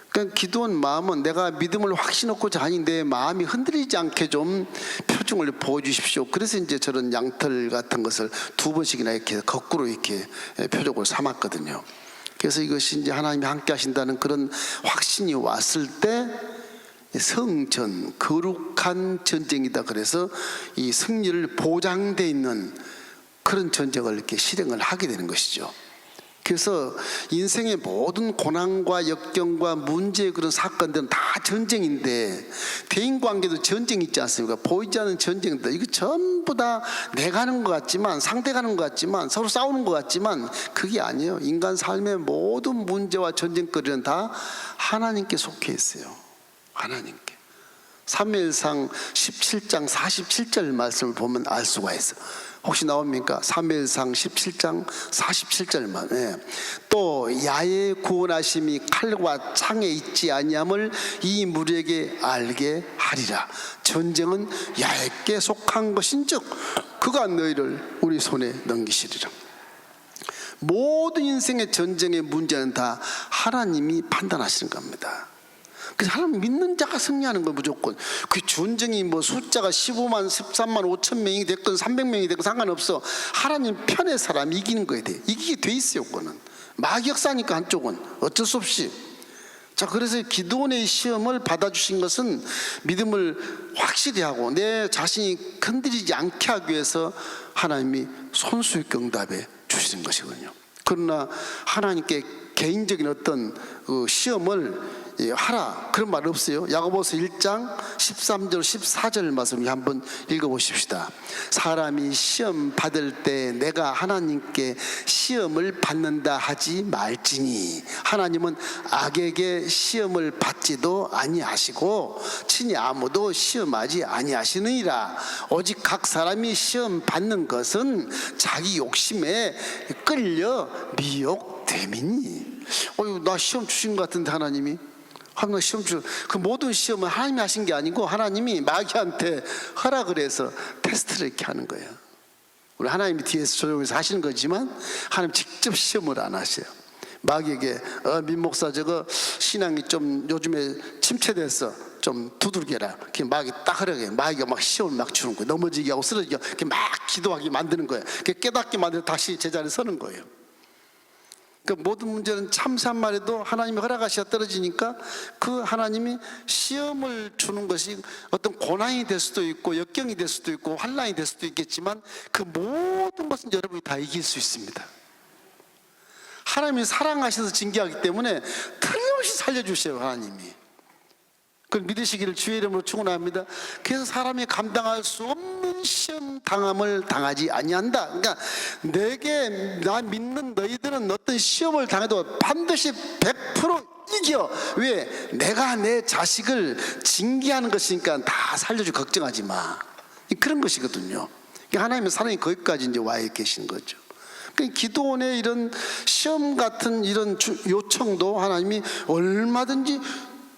S2: 그러니까 기도원 마음은 내가 믿음을 확신 얻고자 하니 내 마음이 흔들리지 않게 좀 표정을 보여주십시오. 그래서 이제 저런 양털 같은 것을 2번씩이나 이렇게 거꾸로 이렇게 표적을 삼았거든요. 그래서 이것이 이제 하나님이 함께 하신다는 그런 확신이 왔을 때 성전, 거룩한 전쟁이다. 그래서 이 승리를 보장돼 있는 그런 전쟁을 이렇게 실행을 하게 되는 것이죠. 그래서 인생의 모든 고난과 역경과 문제의 그런 사건들은 다 전쟁인데, 대인관계도 전쟁이 있지 않습니까? 보이지 않는 전쟁들, 이거 전부 다 내가 하는 것 같지만, 상대가 하는 것 같지만, 서로 싸우는 것 같지만 그게 아니에요. 인간 삶의 모든 문제와 전쟁거리는 다 하나님께 속해 있어요. 하나님께. 사무엘상 17장 47절 말씀을 보면 알 수가 있어. 혹시 나옵니까? 사무엘상 17장 47절만. 또 야의 구원하심이 칼과 창에 있지 아니함을 이 무리에게 알게 하리라. 전쟁은 야에게 속한 것인즉 그가 너희를 우리 손에 넘기시리라. 모든 인생의 전쟁의 문제는 다 하나님이 판단하시는 겁니다. 그래서 하나님 믿는 자가 승리하는 거 무조건. 그 전쟁이 뭐 숫자가 15만, 13만 5천 명이 됐건 300명이 됐건 상관없어. 하나님 편의 사람이 이기는 거에 대해 이기게 돼 있어요. 그거는 막 역사니까 한쪽은 어쩔 수 없이. 자, 그래서 기도원의 시험을 받아주신 것은 믿음을 확실히 하고 내 자신이 흔들리지 않게 하기 위해서 하나님이 손수있게 응답해 주신 주시는 것이거든요. 그러나 하나님께 개인적인 어떤 시험을 하라 그런 말 없어요. 야고보서 1장 13절 14절 말씀 한번 읽어보십시다. 사람이 시험 받을 때 내가 하나님께 시험을 받는다 하지 말지니 하나님은 악에게 시험을 받지도 아니하시고 친히 아무도 시험하지 아니하시느니라. 오직 각 사람이 시험 받는 것은 자기 욕심에 끌려 미혹됨이니. 나 시험 주신 것 같은데 하나님이 하나님 시험 그 모든 시험은 하나님이 하신 게 아니고 하나님이 마귀한테 허락을 해서 테스트를 이렇게 하는 거예요. 우리 하나님이 뒤에서 조용해서 하시는 거지만 하나님 직접 시험을 안 하세요. 마귀에게 민 목사 저거 신앙이 좀 요즘에 침체됐어 좀 두들겨라. 마귀 딱 허락해. 마귀가 막 시험을 막 주는 거예요. 넘어지게 하고 쓰러지게 하고 막 기도하게 만드는 거예요. 깨닫게 만들어 다시 제자리에 서는 거예요. 그 모든 문제는 참삼만 해도 하나님이 허락하시어 떨어지니까 그 하나님이 시험을 주는 것이 어떤 고난이 될 수도 있고 역경이 될 수도 있고 환난이 될 수도 있겠지만 그 모든 것은 여러분이 다 이길 수 있습니다. 하나님이 사랑하셔서 징계하기 때문에 틀림없이 살려주셔요. 하나님이 그걸 믿으시기를 주의 이름으로 축원합니다. 그래서 사람이 감당할 수 없는 시험 당함을 당하지 아니한다. 그러니까 내게 나 믿는 너희들은 어떤 시험을 당해도 반드시 100% 이겨. 왜? 내가 내 자식을 징계하는 것이니까 다 살려주고 걱정하지 마. 그런 것이거든요. 하나님의 사랑이 거기까지 이제 와 계신 거죠. 기도원의 이런 시험 같은 이런 요청도 하나님이 얼마든지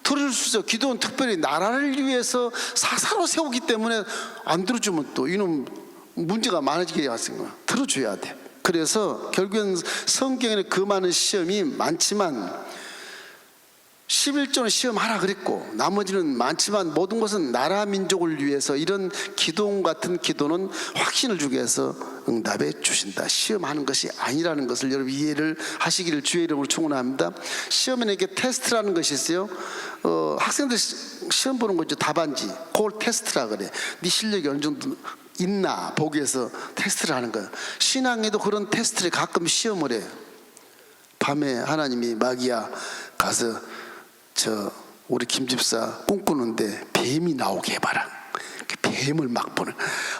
S2: 들을 수 있어. 기도는 특별히 나라를 위해서 사사로 세우기 때문에 안 들어주면 또 이놈 문제가 많아지게 왔으니까 들어줘야 돼. 그래서 결국엔 성경에는 그 많은 시험이 많지만 11조는 시험하라 그랬고 나머지는 많지만 모든 것은 나라 민족을 위해서 이런 기도원 같은 기도는 확신을 주기 위해서 응답해 주신다. 시험하는 것이 아니라는 것을 여러분 이해를 하시기를 주의 이름으로 축원합니다. 시험에는 이게 테스트라는 것이 있어요. 학생들 시험 보는 거죠. 답안지 그걸 테스트라 그래. 네 실력이 어느 정도 있나 보기 위해서 테스트를 하는 거예요. 신앙에도 그런 테스트를 가끔 시험을 해요. 밤에 하나님이 마귀야 가서 우리 김집사 꿈꾸는데 뱀이 나오게 해봐라. 뱀을 막 보는.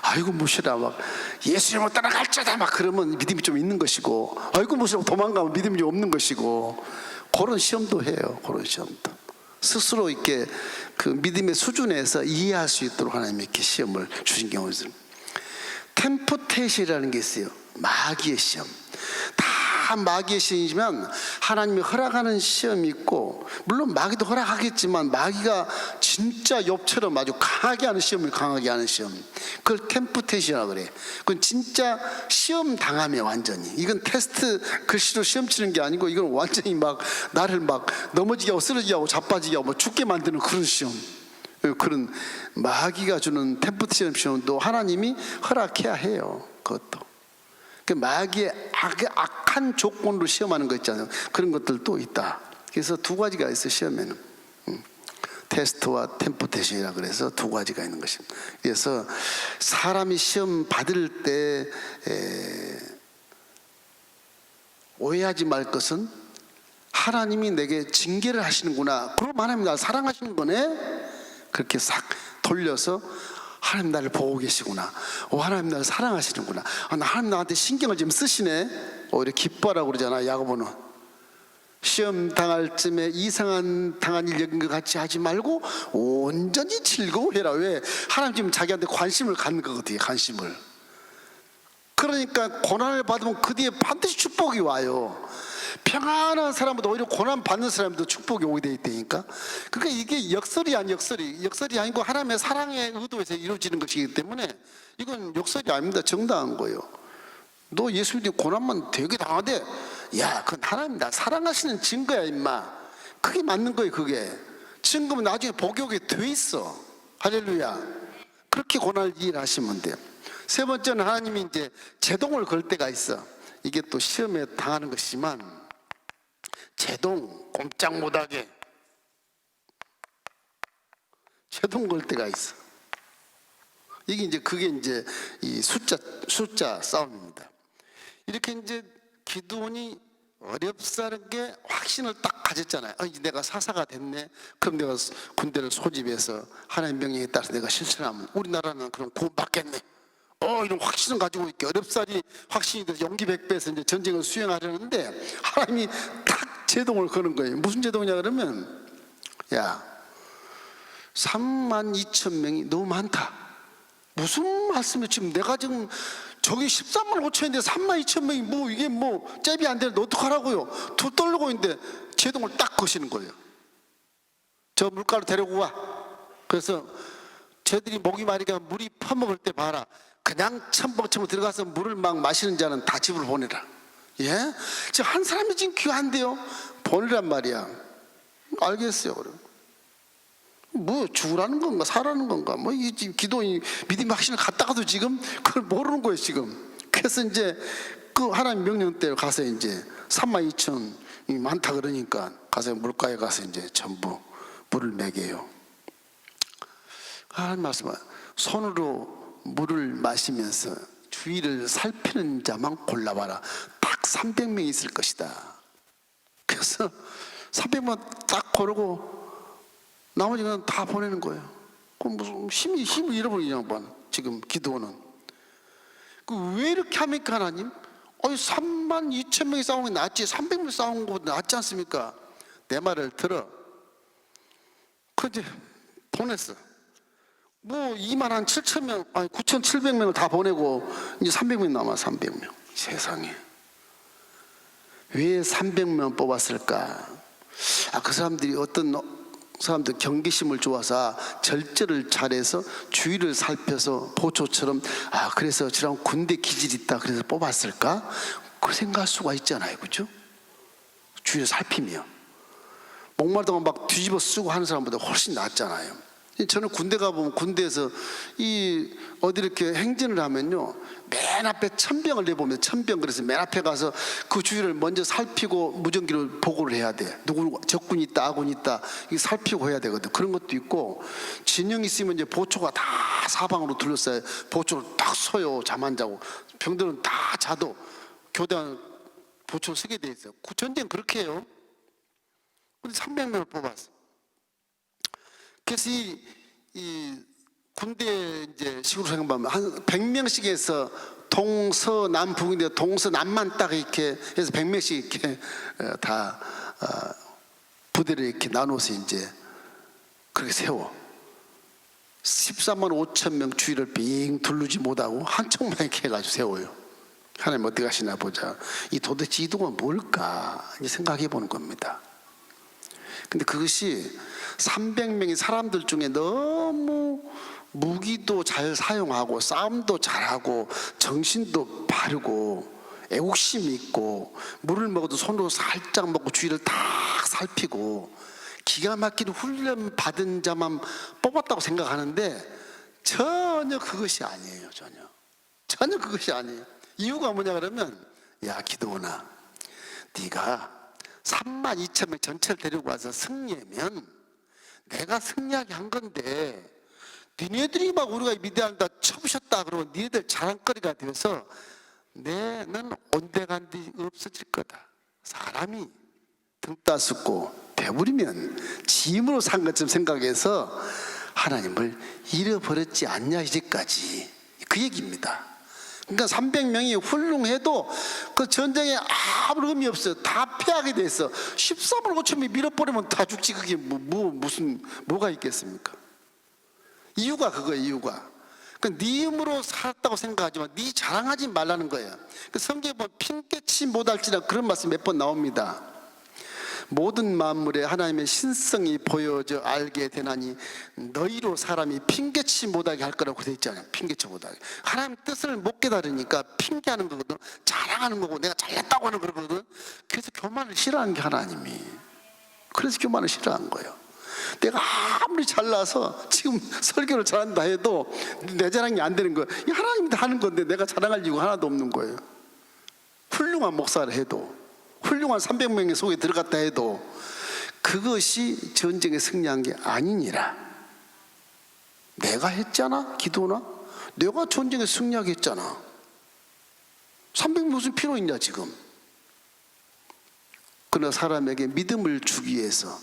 S2: 아이고 무시라 막 예수님을 따라갈자다 막 그러면 믿음이 좀 있는 것이고, 아이고 무시라 도망가면 믿음이 좀 없는 것이고, 그런 시험도 해요. 그런 시험도 스스로 이렇게 그 믿음의 수준에서 이해할 수 있도록 하나님이 이렇게 시험을 주신 경우가 있습니다. 템프테이션이라는 게 있어요. 마귀의 시험. 다 마귀의 시험이지만 하나님이 허락하는 시험이 있고, 물론 마귀도 허락하겠지만 마귀가 진짜 욥처럼 아주 강하게 하는 시험을 강하게 하는 시험, 그걸 템프테이션이라고 그래. 그건 진짜 시험 당하면 완전히 이건 테스트 글씨로 시험 치는 게 아니고 이건 완전히 막 나를 막 넘어지게 하고 쓰러지게 하고 자빠지게 하고 죽게 만드는 그런 시험. 그런 마귀가 주는 템프테이션 시험도 하나님이 허락해야 해요. 그것도 그 마귀의 악한 조건으로 시험하는 거 있잖아요. 그런 것들도 있다. 그래서 두 가지가 있어요. 시험에는 테스트와 템프테이션이라 그래서 두 가지가 있는 것입니다. 그래서 사람이 시험 받을 때 오해하지 말 것은 하나님이 내게 징계를 하시는구나, 그럼 하나님 나를 사랑하시는 거네, 그렇게 싹 돌려서 하나님 나를 보고 계시구나, 하나님 나를 사랑하시는구나, 하나님 나한테 신경을 좀 쓰시네, 오히려 기뻐하라고 그러잖아. 야고보는 시험 당할 쯤에 이상한 당한 일 여긴 것 같이 하지 말고 온전히 즐거워해라. 왜? 하나님 지금 자기한테 관심을 갖는 거거든요. 관심을. 그러니까 고난을 받으면 그 뒤에 반드시 축복이 와요. 평안한 사람보다 오히려 고난 받는 사람도 축복이 오게 돼 있다니까. 그러니까 이게 역설이 아니 역설이 아니고 하나님의 사랑의 의도에서 이루어지는 것이기 때문에 이건 역설이 아닙니다. 정당한 거예요. 너 예수 믿으면 고난만 되게 당하대, 야, 그건 하나님 나 사랑하시는 증거야 임마. 그게 맞는 거예요. 그게 증거면 나중에 복이 오게 돼 있어. 할렐루야. 그렇게 고난을 이해하시면 돼요. 세 번째는 하나님이 이제 제동을 걸 때가 있어. 이게 또 시험에 당하는 것이지만 제동 꼼짝 못하게 제동 걸 때가 있어. 이게 이제 그게 이제 이 숫자 싸움입니다. 이렇게 이제 기드온이 어렵사하게 확신을 딱 가졌잖아요. 이제 내가 사사가 됐네. 그럼 내가 군대를 소집해서 하나님 명령에 따라서 내가 실천하면 우리나라는 그럼 구원받겠네. 이런 확신을 가지고 이렇게 어렵사리 확신이 돼서 용기 백배해서 이제 전쟁을 수행하려는데 하나님이 딱 제동을 거는 거예요. 무슨 제동이냐 그러면, 야, 32,000명이 너무 많다. 무슨 말씀이에요? 지금 내가 지금 저기 13만 5천인데 32,000명이 뭐 이게 뭐 잽이 안 되는데 어떡하라고요? 두 떨고 있는데 제동을 딱 거시는 거예요. 저 물가로 데리고 와. 그래서 쟤들이 목이 마르니까 물이 퍼먹을 때 봐라. 그냥 첨벙첨벙 들어가서 물을 막 마시는 자는 다 집으로 보내라. 예? 지금 한 사람이 지금 귀한데요. 보내란 말이야. 알겠어요. 그럼 뭐 죽으라는 건가 살라는 건가 뭐 이 기도이 믿음 확신을 갖다가도 지금 그걸 모르는 거예요 지금. 그래서 이제 그 하나님 명령대로 가서 이제 32,000이 많다 그러니까 가서 물가에 가서 이제 전부 물을 먹여요. 하나님 말씀은 손으로 물을 마시면서 주위를 살피는 자만 골라봐라. 딱 300명이 있을 것이다. 그래서 300명 딱 고르고 나머지는 다 보내는 거예요. 그럼 무슨 힘을 잃어버린 양반 지금 기도는. 왜 이렇게 합니까 하나님? 32,000명이 싸우는 게 낫지 300명 싸우는 것보다 낫지 않습니까? 내 말을 들어. 그 이제 보냈어. 뭐 27,000명, 9,700명을 다 보내고 이제 300명 남아. 300명. 세상에 왜 300명 뽑았을까? 그 사람들이 어떤 사람들 경계심을 좋아서 절제를 잘해서 주위를 살펴서 보초처럼 그래서 저런 군대 기질이 있다 그래서 뽑았을까? 그 생각할 수가 있잖아요. 그죠? 주위를 살피며 목마르다고 막 뒤집어 쓰고 하는 사람보다 훨씬 낫잖아요. 저는 군대 가보면 군대에서 어디 이렇게 행진을 하면요 맨 앞에 천병을 내보면 천병. 그래서 맨 앞에 가서 그 주위를 먼저 살피고 무전기로 보고를 해야 돼. 누구 적군이 있다 아군이 있다 이게 살피고 해야 되거든. 그런 것도 있고 진영이 있으면 이제 보초가 다 사방으로 둘러싸여 보초를 딱 서요. 잠 안 자고 병들은 다 자도 교대한 보초를 서게 돼 있어요. 전쟁 그렇게 해요. 근데 300명을 뽑았어. 그래서 이 군대 이제 식으로 생각하면 한 100명씩 해서 동서남북인데 동서남만 딱 이렇게 해서 100명씩 이렇게 다 부대를 이렇게 나눠서 이제 그렇게 세워. 14만 5천 명 주위를 빙 둘르지 못하고 한쪽만 이렇게 해가지고 세워요. 하나님 어떻게 하시나 보자. 이 도대체 이동은 뭘까 이제 생각해 보는 겁니다. 근데 그것이 300명의 사람들 중에 너무 무기도 잘 사용하고 싸움도 잘하고 정신도 바르고 애국심이 있고 물을 먹어도 손으로 살짝 먹고 주위를 다 살피고 기가 막힌 훈련 받은 자만 뽑았다고 생각하는데 전혀 그것이 아니에요. 전혀 그것이 아니에요. 이유가 뭐냐 그러면 야 기도원아 네가 32,000명 전체를 데리고 와서 승리하면 내가 승리하게 한 건데 니네들이 막 우리가 미대한다 쳐부셨다 그러면 니네들 자랑거리가 되어서 너는 온데간데 없어질 거다. 사람이 등 따숩고 배부리면 짐으로 산 것처럼 생각해서 하나님을 잃어버렸지 않냐 이제까지 그 얘기입니다. 그러니까 300명이 훌륭해도 그 전쟁에 아무 의미 없어요. 다 패하게 돼서 14만 5천명이 밀어버리면 다 죽지. 그게 뭐가 있겠습니까? 이유가 그거예요. 이유가 그러니까 네 힘으로 살았다고 생각하지만 네 자랑하지 말라는 거예요. 그 성경에 보면 핑계치 못할지라 그런 말씀 몇 번 나옵니다. 모든 만물에 하나님의 신성이 보여져 알게 되나니 너희로 사람이 핑계치 못하게 할 거라고 되어 있잖아요. 핑계치 못하게. 하나님 뜻을 못 깨달으니까 핑계하는 거거든. 자랑하는 거고 내가 잘났다고 하는 거거든. 그래서 교만을 싫어하는 게 하나님이. 그래서 교만을 싫어하는 거예요. 내가 아무리 잘나서 지금 설교를 잘한다 해도 내 자랑이 안 되는 거예요. 이 하나님이 다 하는 건데 내가 자랑할 이유가 하나도 없는 거예요. 훌륭한 목사를 해도 훌륭한 300명의 속에 들어갔다 해도 그것이 전쟁에 승리한 게 아니니라. 내가 했잖아 기도나? 내가 전쟁에 승리하게 했잖아. 300명 무슨 필요 있냐 지금. 그러나 사람에게 믿음을 주기 위해서,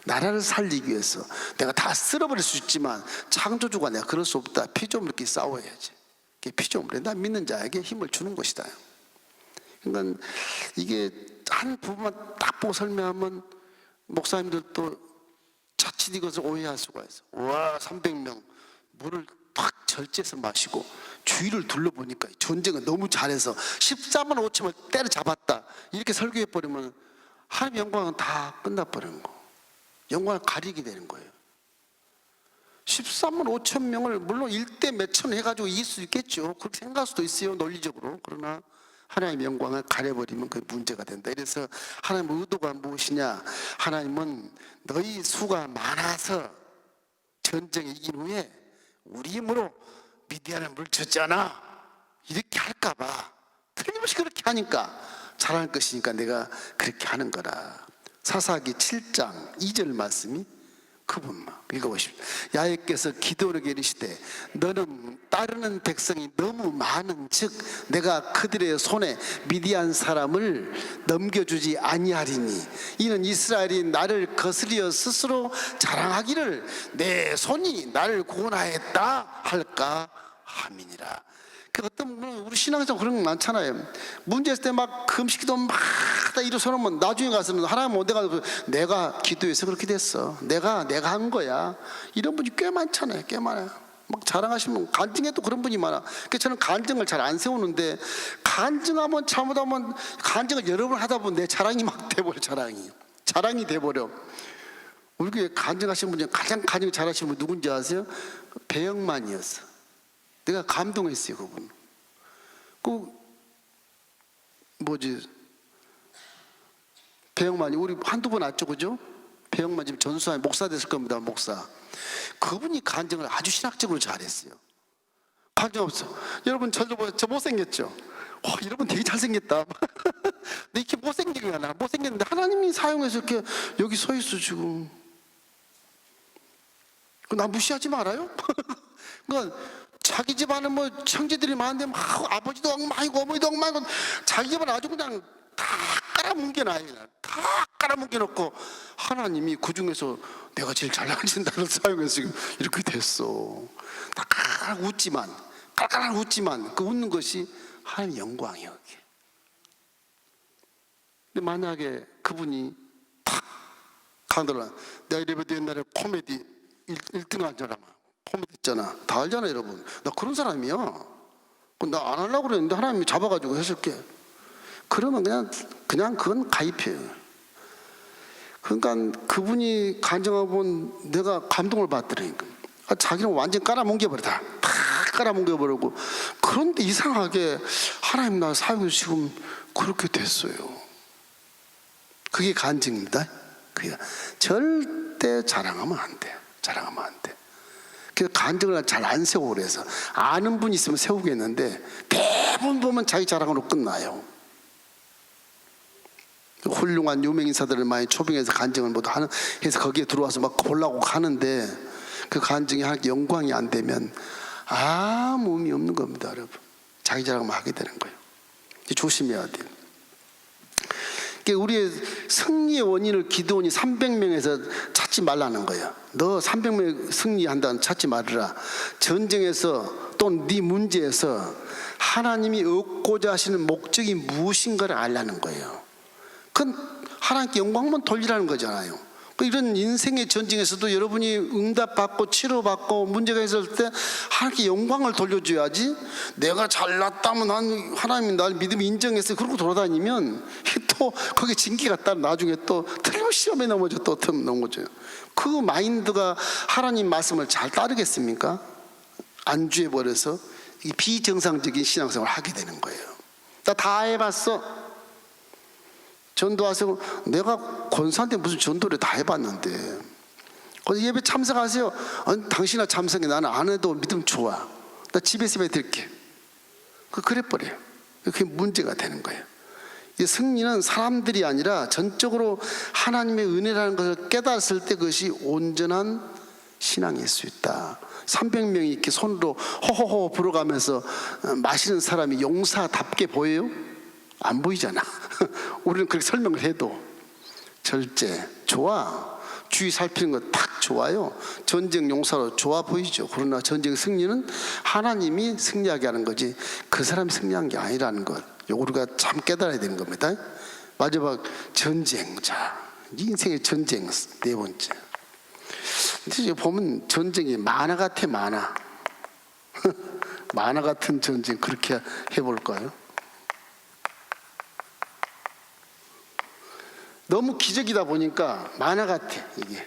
S2: 나라를 살리기 위해서 내가 다 쓸어버릴 수 있지만 창조주가 내가 그럴 수 없다. 피조물끼리 싸워야지. 피조물에 나 믿는 자에게 힘을 주는 것이다. 그러니까 이게 한 부분만 딱 보고 설명하면 목사님들도 자칫 이것을 오해할 수가 있어. 와, 300명 물을 탁 절제해서 마시고 주위를 둘러보니까 전쟁을 너무 잘해서 14만 5천을 때려잡았다, 이렇게 설교해버리면 하나님 영광은 다 끝나버리는 거, 영광을 가리게 되는 거예요. 13만 5천 명을 물론 1대 몇천 해가지고 이길 수 있겠죠. 그렇게 생각할 수도 있어요, 논리적으로. 그러나 하나님의 영광을 가려버리면 그게 문제가 된다. 그래서 하나님의 의도가 무엇이냐? 하나님은 너희 수가 많아서 전쟁에 이긴 후에 우리 힘으로 미디안을 물쳤잖아, 이렇게 할까봐 틀림없이 그렇게 하니까 잘할 것이니까 내가 그렇게 하는 거라. 사사기 7장 2절 말씀이 그분만 읽어보십시오. 야훼께서 기드온에게 이르시되 너는 따르는 백성이 너무 많은 즉 내가 그들의 손에 미디안 사람을 넘겨주지 아니하리니 이는 이스라엘이 나를 거스리어 스스로 자랑하기를 내 손이 나를 구원하였다 할까 함이니라. 그 어떤 분은 우리 신앙에서 그런 거 많잖아요. 문제 있을 때 막 금식기도 막 일어서면 나중에 가서는 하나님 내가 기도해서 그렇게 됐어, 내가 한 거야, 이런 분이 꽤 많잖아요. 꽤 많아요. 막 자랑하시면, 간증에도 그런 분이 많아. 그래서 저는 간증을 잘 안 세우는데, 간증하면 잘못하면 간증을 여러 번 하다 보면 내 자랑이 막 돼버려. 자랑이 돼버려. 우리 교회 간증하시는 분 중에 가장 간증 잘하시는 분 누군지 아세요? 배영만이었어. 내가 감동했어요, 그분. 배영만이 우리 한두 번 왔죠, 그죠? 배영만 지금 전수환 목사 됐을 겁니다, 목사. 그분이 간증을 아주 신학적으로 잘했어요. 간증 없어. 여러분 저도 저 못생겼죠? 여러분 되게 잘생겼다. 근데 이렇게 못생긴 거야. 나 못생겼는데 하나님이 사용해서 이렇게 여기 서 있어 지금. 나 무시하지 말아요. 그러니까 자기 집안은 뭐 형제들이 많은데 막 아버지도 엉망이고 어머니도 엉망이고 자기 집안 아주 그냥 다 깔아뭉개놔요. 다 깔아뭉개놓고 하나님이 그 중에서 내가 제일 잘 나가는 단어를 사용해서 지금 이렇게 됐어. 다 깔깔 웃지만 그 웃는 것이 하나님의 영광이에요. 그게. 근데 만약에 그분이 탁 가더라. 내가 이래봬도 옛날에 코미디 1등 하잖아. 코미디 있잖아. 다 알잖아, 여러분. 나 그런 사람이야. 나 안 하려고 그랬는데 하나님이 잡아가지고 했을게. 그러면 그냥 그건 가입해요. 그러니까 그분이 간증하고 내가 감동을 받더라니까. 자기는 완전 깔아뭉개버리다. 다 깔아뭉개버리고. 그런데 이상하게 하나님 나 사용해서 지금 그렇게 됐어요. 그게 간증입니다. 그게 절대 자랑하면 안 돼. 자랑하면 안 돼. 그래서 간증을 잘 안 세우고 그래서 아는 분 있으면 세우겠는데 대부분 보면 자기 자랑으로 끝나요. 훌륭한 유명 인사들을 많이 초빙해서 간증을 모두 하는 해서 거기에 들어와서 막 보려고 하는데 그 간증이 하나님께 영광이 안 되면 아무 의미 없는 겁니다, 여러분. 자기 자랑만 하게 되는 거예요. 조심해야 돼요. 우리의 승리의 원인을 기드온이 300명에서 찾지 말라는 거예요. 너 300명 승리한다는 찾지 말으라. 전쟁에서 또는 네 문제에서 하나님이 얻고자 하시는 목적이 무엇인가를 알라는 거예요. 그건 하나님께 영광만 돌리라는 거잖아요. 이런 인생의 전쟁에서도 여러분이 응답받고 치료받고 문제가 있을 때 하나님께 영광을 돌려줘야지. 내가 잘났다면 하나님이 날 믿음이 인정했어요 그러고 돌아다니면 또 거기에 징계가 따라 나중에 또 틀림없이 시험에 넘어져 또 넘어져요. 그 마인드가 하나님 말씀을 잘 따르겠습니까? 안주해버려서 비정상적인 신앙생활을 하게 되는 거예요. 나 다 해봤어. 전도하세요. 내가 권사한테 무슨 전도를 다 해봤는데 거기 예배 참석하세요. 아니, 당신아 참석해. 나는 안 해도 믿음 좋아. 나 집에서 예배 드릴게. 그래버려요. 그게 문제가 되는 거예요. 이 승리는 사람들이 아니라 전적으로 하나님의 은혜라는 것을 깨달았을 때 그것이 온전한 신앙일 수 있다. 300명이 이렇게 손으로 호호호 불어가면서 마시는 사람이 용사답게 보여요? 안 보이잖아. 우리는 그렇게 설명을 해도 절제 좋아, 주의 살피는 거 딱 좋아요. 전쟁 용사로 좋아 보이죠. 그러나 전쟁 승리는 하나님이 승리하게 하는 거지 그 사람이 승리한 게 아니라는 것, 우리가 참 깨달아야 되는 겁니다. 마지막 전쟁. 자, 인생의 전쟁 네 번째. 이제 보면 전쟁이 만화 같아. 만화. 만화 같은 전쟁 그렇게 해볼까요? 너무 기적이다 보니까 만화 같아. 이게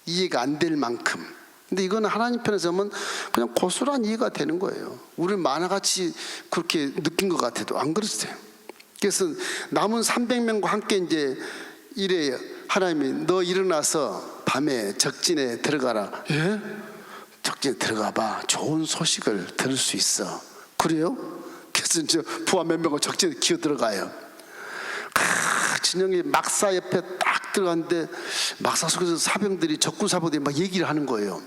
S2: 이해가 안 될 만큼. 근데 이거는 하나님 편에서 보면 그냥 고스란히 이해가 되는 거예요. 우리는 만화같이 그렇게 느낀 것 같아도 안 그렇어요. 그래서 남은 300명과 함께 이제 이래 하나님이 너 일어나서 밤에 적진에 들어가라. 예? 적진에 들어가 봐. 좋은 소식을 들을 수 있어. 그래요? 그래서 이제 부하 몇 명은 적진에 기어 들어가요. 진영이 막사 옆에 딱 들어갔는데 막사 속에서 사병들이 적군 사병들이 막 얘기를 하는 거예요.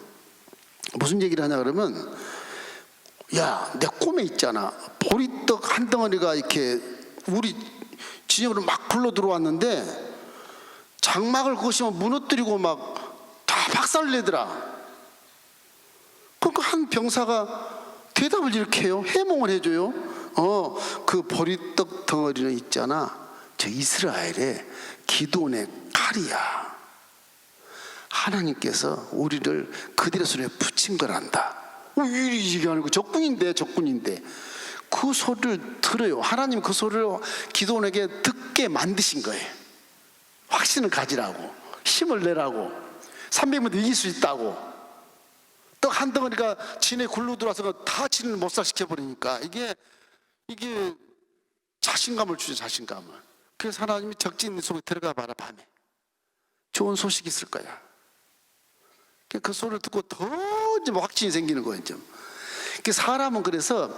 S2: 무슨 얘기를 하냐 그러면, 야, 내 꿈에 있잖아, 보리떡 한 덩어리가 이렇게 우리 진영으로 막 굴러 들어왔는데 장막을 그것이 무너뜨리고 막 다 박살내더라. 그러니까 한 병사가 대답을 이렇게 해요. 해몽을 해줘요. 그 보리떡 덩어리는 있잖아, 저 이스라엘의 기드온의 칼이야. 하나님께서 우리를 그들의 손에 붙인 거란다. 이 얘기하는 거 적군인데 그 소리를 들어요. 하나님 그 소리를 기드온에게 듣게 만드신 거예요. 확신을 가지라고, 힘을 내라고, 300명 이길 수 있다고. 떡 한 덩어리가 진에 굴러 들어와서 다 진을 못살시켜버리니까 이게 자신감을 주죠. 자신감을. 그래서 하나님이 적진 속에 들어가 봐라. 밤에 좋은 소식이 있을 거야. 그 소리를 듣고 더 이제 확신이 생기는 거예요. 사람은 그래서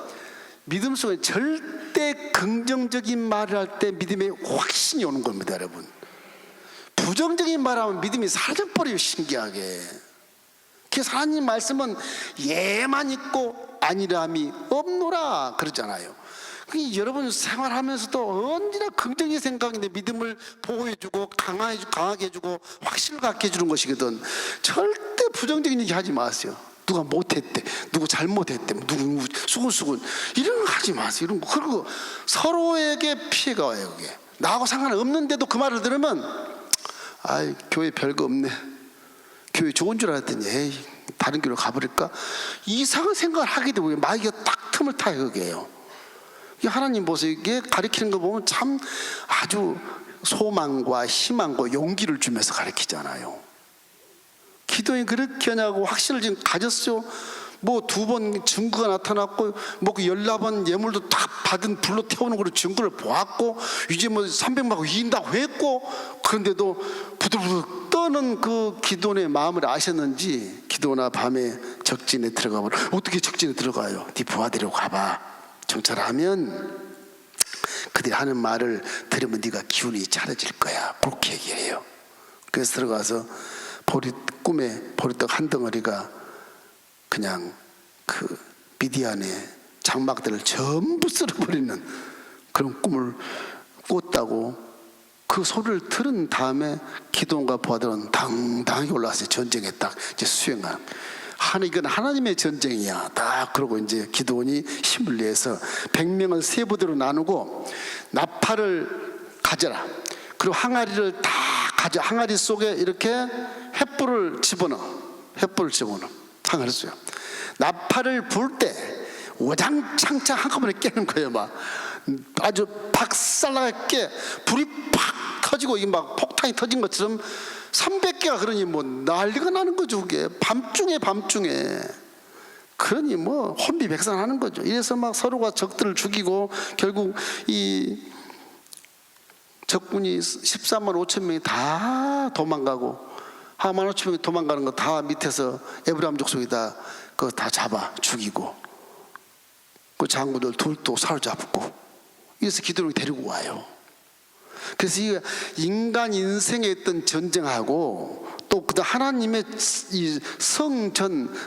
S2: 믿음 속에 절대 긍정적인 말을 할 때 믿음에 확신이 오는 겁니다, 여러분. 부정적인 말하면 믿음이 사라져버려요, 신기하게. 그래서 하나님 말씀은 예만 있고 아니람이 없노라 그러잖아요. 여러분 생활하면서도 언제나 긍정의 생각인데 믿음을 보호해주고 강하게 해주고 확신을 갖게 해주는 것이거든. 절대 부정적인 얘기 하지 마세요. 누가 못했대, 누구 잘못했대, 누구 수근수근 이런 거 하지 마세요. 이런 거. 그리고 서로에게 피해가 와요. 그게 나하고 상관없는데도 그 말을 들으면, 아이, 교회 별거 없네, 교회 좋은 줄 알았더니 에이, 다른 교회로 가버릴까, 이상한 생각을 하게 되고 마귀가 딱 틈을 타요. 그게요. 하나님 보세요. 이게 가르치는 거 보면 참 아주 소망과 희망과 용기를 주면서 가르치잖아요. 기도에 그렇게 하냐고 확신을 지금 가졌어요. 뭐 2번 증거가 나타났고, 뭐 그 14번 예물도 다 받은 불로 태우는 걸로 증거를 보았고, 이제 뭐 300만 이긴다고 했고, 그런데도 부들부들 떠는 그 기도원의 마음을 아셨는지 기도나 밤에 적진에 들어가 버려. 어떻게 적진에 들어가요? 네 부하들이라고 가봐. 정찰하면 그들이 하는 말을 들으면 네가 기운이 차려질 거야. 그렇게 얘기해요. 그래서 들어가서 꿈에 보리떡 한 덩어리가 그냥 그 미디안의 장막들을 전부 쓸어버리는 그런 꿈을 꿨다고. 그 소리를 들은 다음에 기도원과 부하들은 당당하게 올라왔어요. 전쟁에 딱 이제 수행한. 이건 하나님의 전쟁이야. 딱 그러고 이제 기도원이 힘을 내서 100명을 세 부대로 나누고 나팔을 가져라. 그리고 항아리를 다 가져. 항아리 속에 이렇게 횃불을 집어넣어. 항아리 속에 나팔을 불 때 오장창창 한꺼번에 깨는 거예요. 막 아주 박살나게 불이 팍 터지고 이게 막 폭탄이 터진 것처럼 300개가 그러니 뭐 난리가 나는 거죠. 그게 밤중에 그러니 뭐 혼비백산하는 거죠. 이래서 막 서로가 적들을 죽이고 결국 이 적군이 13만 5천 명이 다 도망가고, 4만 5천 명이 도망가는 거 다 밑에서 에브라임 족속이다 그거 다 잡아 죽이고, 그 장군들 둘도 사로잡고, 이래서 기도를 데리고 와요. 그래서 이 인간 인생에 있던 전쟁하고 또 또 그다음 하나님의 이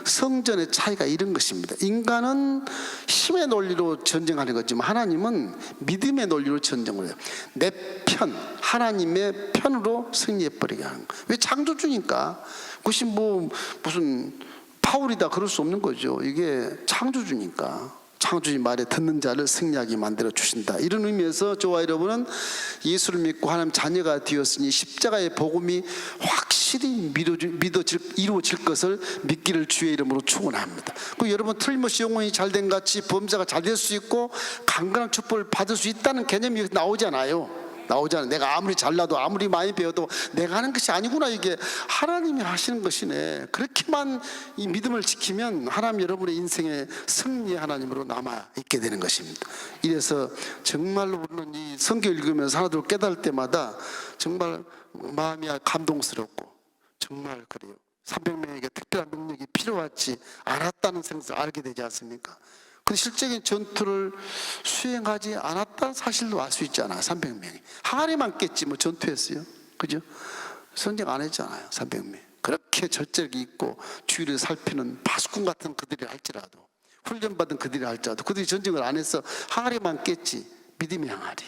S2: 성전의 차이가 이런 것입니다. 인간은 힘의 논리로 전쟁하는 거지만 하나님은 믿음의 논리로 전쟁을 해요. 내 편, 하나님의 편으로 승리해버리게 하는 거예요. 왜? 창조주니까. 그것이 뭐 무슨 파울이다 그럴 수 없는 거죠. 이게 창조주니까. 창조주의 말에 듣는 자를 승리하게 만들어 주신다. 이런 의미에서 저와 여러분은 예수를 믿고 하나님 자녀가 되었으니 십자가의 복음이 확실히 이루어질 것을 믿기를 주의 이름으로 축원합니다. 그 여러분 틀림없이 영혼이 잘된 같이 범사가 잘 될 수 있고 강건한 축복을 받을 수 있다는 개념이 나오잖아요. 내가 아무리 잘나도 아무리 많이 배워도 내가 하는 것이 아니구나. 이게 하나님이 하시는 것이네. 그렇게만 이 믿음을 지키면 하나님 여러분의 인생의 승리의 하나님으로 남아 있게 되는 것입니다. 이래서 정말로 우리는 이 성경 읽으면서 하나둘 깨달을 때마다 정말 마음이 감동스럽고 정말 그래요. 300명에게 특별한 능력이 필요하지 않았다는 생각을 알게 되지 않습니까? 근데 실제적인 전투를 수행하지 않았다는 사실도 알 수 있잖아요. 300명이 항아리만 깼지 뭐 전투했어요. 그죠? 전쟁 안 했잖아요. 300명 그렇게 절제력이 있고 주위를 살피는 파수꾼 같은 그들이 할지라도, 훈련받은 그들이 할지라도 그들이 전쟁을 안 해서 항아리만 깼지. 믿음의 항아리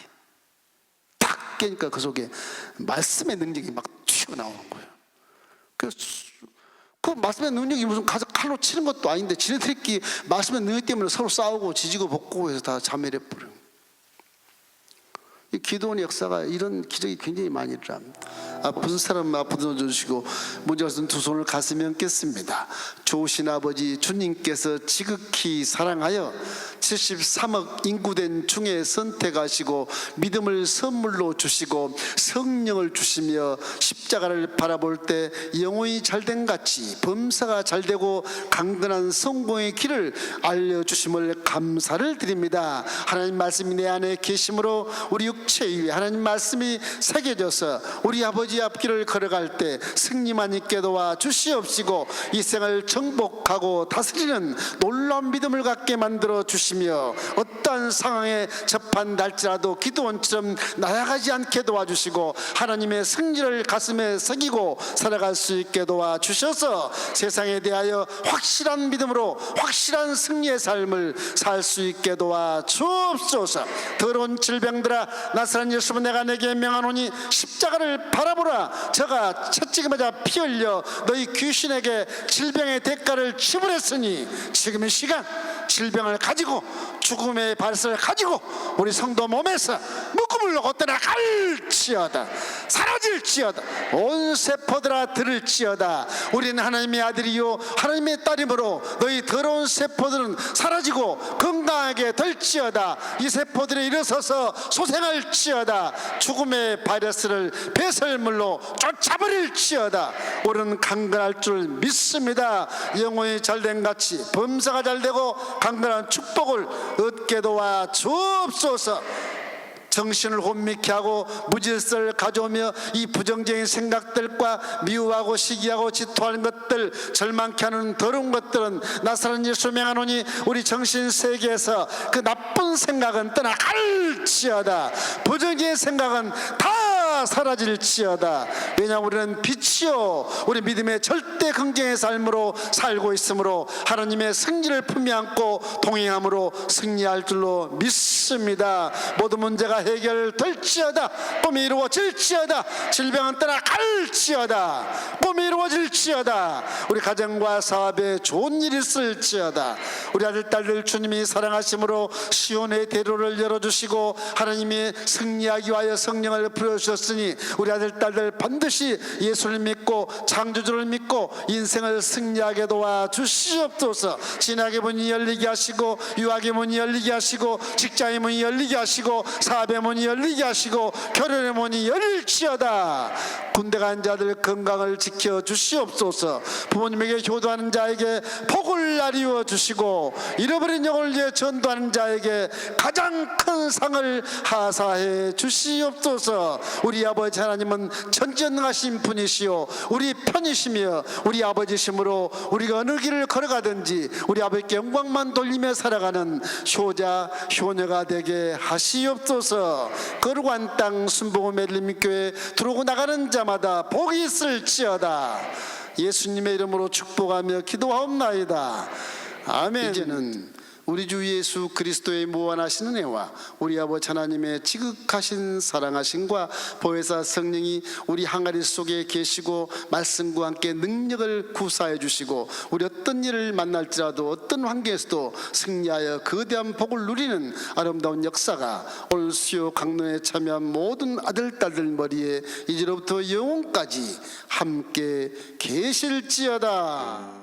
S2: 딱 깨니까 그 속에 말씀의 능력이 막 튀어나오는 거예요. 그래서 그 말씀의 능력이 무슨 가서 칼로 치는 것도 아닌데 지네들끼리 말씀의 능력 때문에 서로 싸우고 지지고 볶고 해서 다 자멸해버려요. 이 기도원의 역사가 이런 기적이 굉장히 많이 일어납니다. 아픈 사람 아픈 손 주시고 문제가 있는 두 손을 가슴에 얹겠습니다. 좋으신 아버지 주님께서 지극히 사랑하여 73억 인구된 중에 선택하시고 믿음을 선물로 주시고 성령을 주시며 십자가를 바라볼 때 영혼이 잘된 같이 범사가 잘되고 강건한 성공의 길을 알려주심을 감사를 드립니다. 하나님 말씀이 내 안에 계심으로 우리 육체 위에 하나님 말씀이 새겨져서 우리 아버지 앞길을 걸어갈 때 승리만 있게 도와 주시옵시고 이 생을 정복하고 다스리는 놀라운 믿음을 갖게 만들어 주시며 어떠한 상황에 접한달지라도 기도원처럼 나아가지 않게 도와주시고 하나님의 승리를 가슴에 새기고 살아갈 수 있게 도와주셔서 세상에 대하여 확실한 믿음으로 확실한 승리의 삶을 살 수 있게 도와주옵소서. 더러운 질병들아 나사렛 예수는 내가 내게 명하노니 십자가를 바라보라. 저가 채찍맞아 피 흘려 너희 귀신에게 질병의 대가를 지불했으니 지금 이 시간 질병을 가지고 죽음의 발설을 가지고 우리 성도 몸에서 묶음을 놓고 떠나갈지어다. 사라질지어다. 온 세포들아 들을지어다. 우리는 하나님의 아들이요 하나님의 딸이므로 너희 더러운 세포들은 사라지고 건강하게 될지어다. 이 세포들이 일어서서 소생할지어다. 죽음의 바이러스를 배설물로 쫓아버릴지어다. 우리는 강건할 줄 믿습니다. 영혼이 잘된 같이 범사가 잘되고 강건한 축복을 얻게 도와 주옵소서. 정신을 혼미케 하고 무질서를 가져오며 이 부정적인 생각들과 미워하고 시기하고 질투하는 것들, 절망케 하는 더러운 것들은 나사렛 예수 명하노니 우리 정신세계에서 그 나쁜 생각은 떠나갈지어다. 부정적인 생각은 다 사라질지어다. 왜냐하면 우리는 빛이요 우리 믿음의 절대 긍정의 삶으로 살고 있으므로 하나님의 승리를 품에 안고 동행함으로 승리할 줄로 믿습니다. 모든 문제가 해결될지어다. 꿈이 이루어질지어다. 질병은 떠나갈지어다. 꿈이 이루어질지어다. 우리 가정과 사업에 좋은 일이 있을지어다. 우리 아들 딸들 주님이 사랑하심으로 시온의 대로를 열어주시고 하나님이 승리하기 위하여 성령을 부여주셨으니 우리 아들 딸들 반드시 예수를 믿고 창조주를 믿고 인생을 승리하게 도와주시옵소서. 진학의 문이 열리게 하시고 유학의 문이 열리게 하시고 직장의 문이 열리게 하시고 사업의 문이 열리게 하시고 결혼의 문이 열릴지어다. 군대 간 자들 건강을 지켜 주시옵소서. 부모님에게 효도하는 자에게 복을 나리워 주시고 잃어버린 영혼을 위해 전도하는 자에게 가장 큰 상을 하사해 주시옵소서. 우리
S3: 우리 아버지 하나님은 전지전능하신 분이시요 우리 편이시며 우리 아버지심으로 우리가 어느 길을 걸어가든지 우리 아버지께 영광만 돌리며 살아가는 효자 효녀가 되게 하시옵소서. 거룩한 땅 순복음 멜림교회 들어오고 나가는 자마다 복이 있을지어다. 예수님의 이름으로 축복하며 기도하옵나이다. 아멘. 이제는 우리 주 예수 그리스도의 무한하신 은혜와 우리 아버지 하나님의 지극하신 사랑하심과 보혜사 성령이 우리 항아리 속에 계시고 말씀과 함께 능력을 구사해 주시고 우리 어떤 일을 만날지라도 어떤 환경에서도 승리하여 거대한 복을 누리는 아름다운 역사가 오늘 수요 강론에 참여한 모든 아들 딸들 머리에 이제로부터 영원까지 함께 계실지어다.